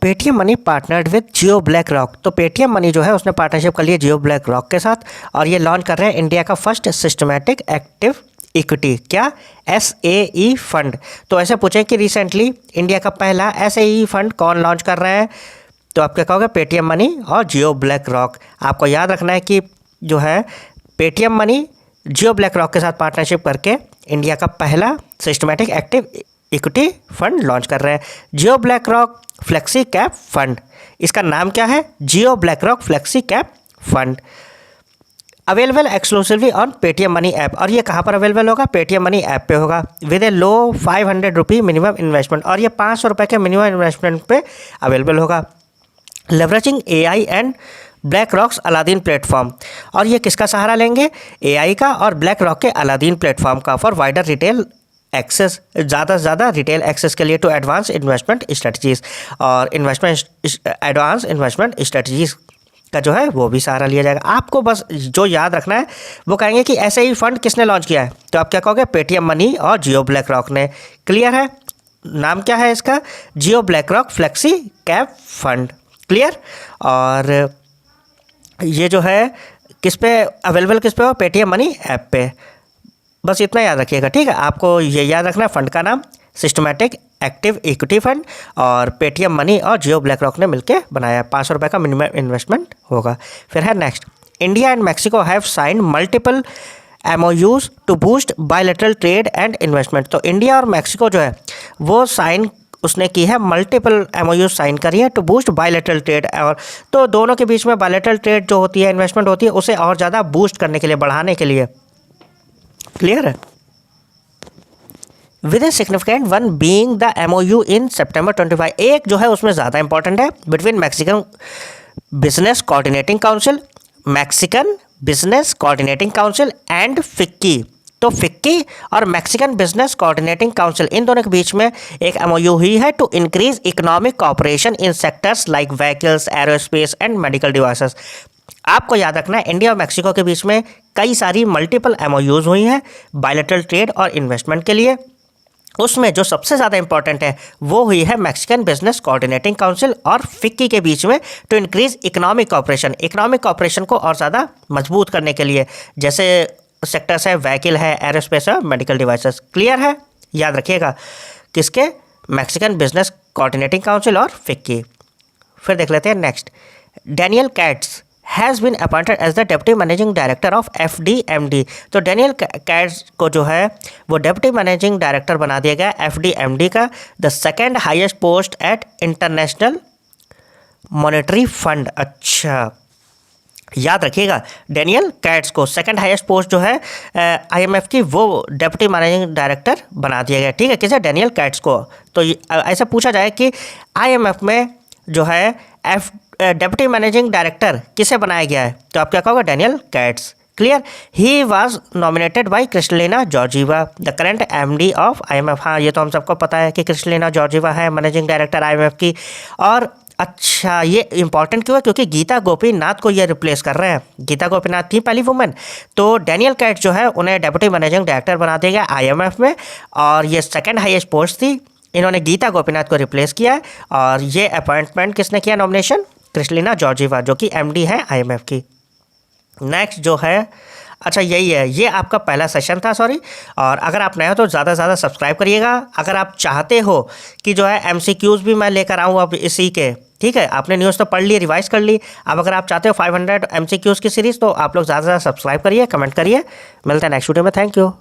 [SPEAKER 1] Paytm money partnered with Jio black rock. तो पेटीएम मनी जो है उसने पार्टनरशिप कर लिया जियो ब्लैक रॉक के साथ, और ये लॉन्च कर रहे हैं इंडिया का फर्स्ट सिस्टमैटिक एक्टिव इक्विटी, क्या? SAE fund. तो ऐसे पूछें कि रिसेंटली इंडिया का पहला एसएई फंड कौन लॉन्च कर रहा है? तो आप क्या कहोगे? पेटीएम मनी और जियो ब्लैक रॉक। आपको याद रखना है कि जो है Paytm money Jio BlackRock के साथ पार्टनरशिप करके इंडिया का पहला systematic active equity fund launch कर रहे हैं, Jio BlackRock flexi cap fund. इसका नाम क्या है? Jio BlackRock flexi cap fund. Available exclusively on Paytm money app. और ये कहाँ पर अवेलेबल होगा? पेटीएम मनी ऐप पे होगा, with A low 500 rupee minimum investment. और ये 500 रुपये के मिनिमम इन्वेस्टमेंट पे अवेलेबल होगा। Leveraging AI and black rocks Aladdin platform. और ये किसका सहारा लेंगे? एआई का और ब्लैक रॉक के अलादीन प्लेटफॉर्म का, फॉर वाइडर रिटेल एक्सेस, ज़्यादा से ज़्यादा रिटेल एक्सेस के लिए, टू एडवांस इन्वेस्टमेंट स्ट्रेटजीज। और एडवांस इन्वेस्टमेंट स्ट्रेटजीज का जो है वो भी सहारा लिया जाएगा। आपको बस जो याद रखना है वो कहेंगे कि ऐसे ही फंड किसने लॉन्च किया है? तो आप क्या कहोगे? पेटीएम मनी और जियो ब्लैक रॉक ने। क्लियर है? नाम क्या है इसका? Jio BlackRock flexi cap fund. Clear? और ये जो है किस पे अवेलेबल, किस पे हो? पेटीएम मनी ऐप पे। बस इतना याद रखिएगा। ठीक है, आपको ये याद रखना है फंड का नाम सिस्टमैटिक एक्टिव इक्विटी फंड, और पेटीएम मनी और जियो ब्लैक रॉक ने मिलकर बनाया। 500 रुपये का मिनिमम इन्वेस्टमेंट होगा। फिर है next. India and Mexico have signed multiple MoUs to boost bilateral trade and investment. तो इंडिया और मैक्सिको जो है वो साइन उसने की है, मल्टीपल एमओयूज साइन करी है टू बूस्ट बायलैटरल ट्रेड। और तो दोनों के बीच में बायलैटरल ट्रेड जो होती है, इन्वेस्टमेंट होती है, उसे और ज़्यादा बूस्ट करने के लिए, बढ़ाने के लिए। क्लियर है? With a significant one being the MOU in September 25। एक जो है उसमें ज़्यादा इंपॉर्टेंट है, between Mexican business coordinating council, Mexican business coordinating council and FICCI. तो फिक्की और मैक्सिकन बिजनेस कोऑर्डिनेटिंग काउंसिल, इन दोनों के बीच में एक एमओयू हुई है to increase economic cooperation in sectors like vehicles, aerospace and medical devices. आपको याद रखना है इंडिया और मैक्सिको के बीच में कई सारी मल्टीपल MOUs हुई हैं बायलैटरल ट्रेड और इन्वेस्टमेंट के लिए। उसमें जो सबसे ज़्यादा इंपॉर्टेंट है वो हुई है मैक्सिकन बिजनेस कोऑर्डिनेटिंग काउंसिल और फिक्की के बीच में टू इंक्रीज इकोनॉमिक कॉपरेशन को और ज़्यादा मजबूत करने के लिए। जैसे सेक्टर्स है व्हीकल है, एरोस्पेस है, मेडिकल डिवाइसेस। क्लियर है, याद रखिएगा किसके, मैक्सिकन बिजनेस कोऑर्डिनेटिंग काउंसिल और फिक्की। फिर देख लेते हैं next, Daniel Katz has been appointed as the deputy managing director of FDMD। तो डैनियल कैट्स को जो है वो डेप्यूटी मैनेजिंग डायरेक्टर बना दिया गया FDMD का, the second highest post at international monetary fund. अच्छा, याद रखिएगा डैनियल कैट्स को सेकंड हाईएस्ट पोस्ट जो है IMF की वो डेप्यूटी मैनेजिंग डायरेक्टर बना दिया गया। ठीक है, किसे, डैनियल कैट्स को। तो ऐसा पूछा जाए कि IMF में जो है डेप्यूटी मैनेजिंग डायरेक्टर किसे बनाया गया है, तो आप क्या कहोगे, Daniel cats. Clear, he was nominated by Kristalina Georgieva the current MD of IMF। हाँ, ये तो हम सबको पता है कि क्रिस्टलिना जॉर्जीवा है मैनेजिंग डायरेक्टर IMF की। और अच्छा, ये इंपॉर्टेंट क्यों है, क्योंकि गीता गोपीनाथ को ये रिप्लेस कर रहे हैं। गीता गोपीनाथ थी पहली वुमेन, तो डैनियल कैट्स जो है उन्हें डेप्यूटी मैनेजिंग डायरेक्टर बना दिया गया IMF में, और ये सेकंड हाईएस्ट पोस्ट थी। इन्होंने गीता गोपीनाथ को रिप्लेस किया है। और ये अपॉइंटमेंट किसने किया, नॉमिनेशन, क्रिस्टलिना जॉर्जीवा जो कि MD है IMF की। नेक्स्ट जो है, अच्छा यही है, ये आपका पहला सेशन था, सॉरी। और अगर आप नए हो तो ज़्यादा से ज़्यादा सब्सक्राइब करिएगा। अगर आप चाहते हो कि जो है MCQs भी मैं लेकर आऊँ अब इसी के, ठीक है, आपने न्यूज़ तो पढ़ ली, रिवाइज कर ली, अब अगर आप चाहते हो 500 MCQs की सीरीज़ तो आप लोग ज़्यादा से ज़्यादा सब्सक्राइब करिए, कमेंट करिए। मिलते हैं नेक्स्ट वीडियो में, थैंक यू।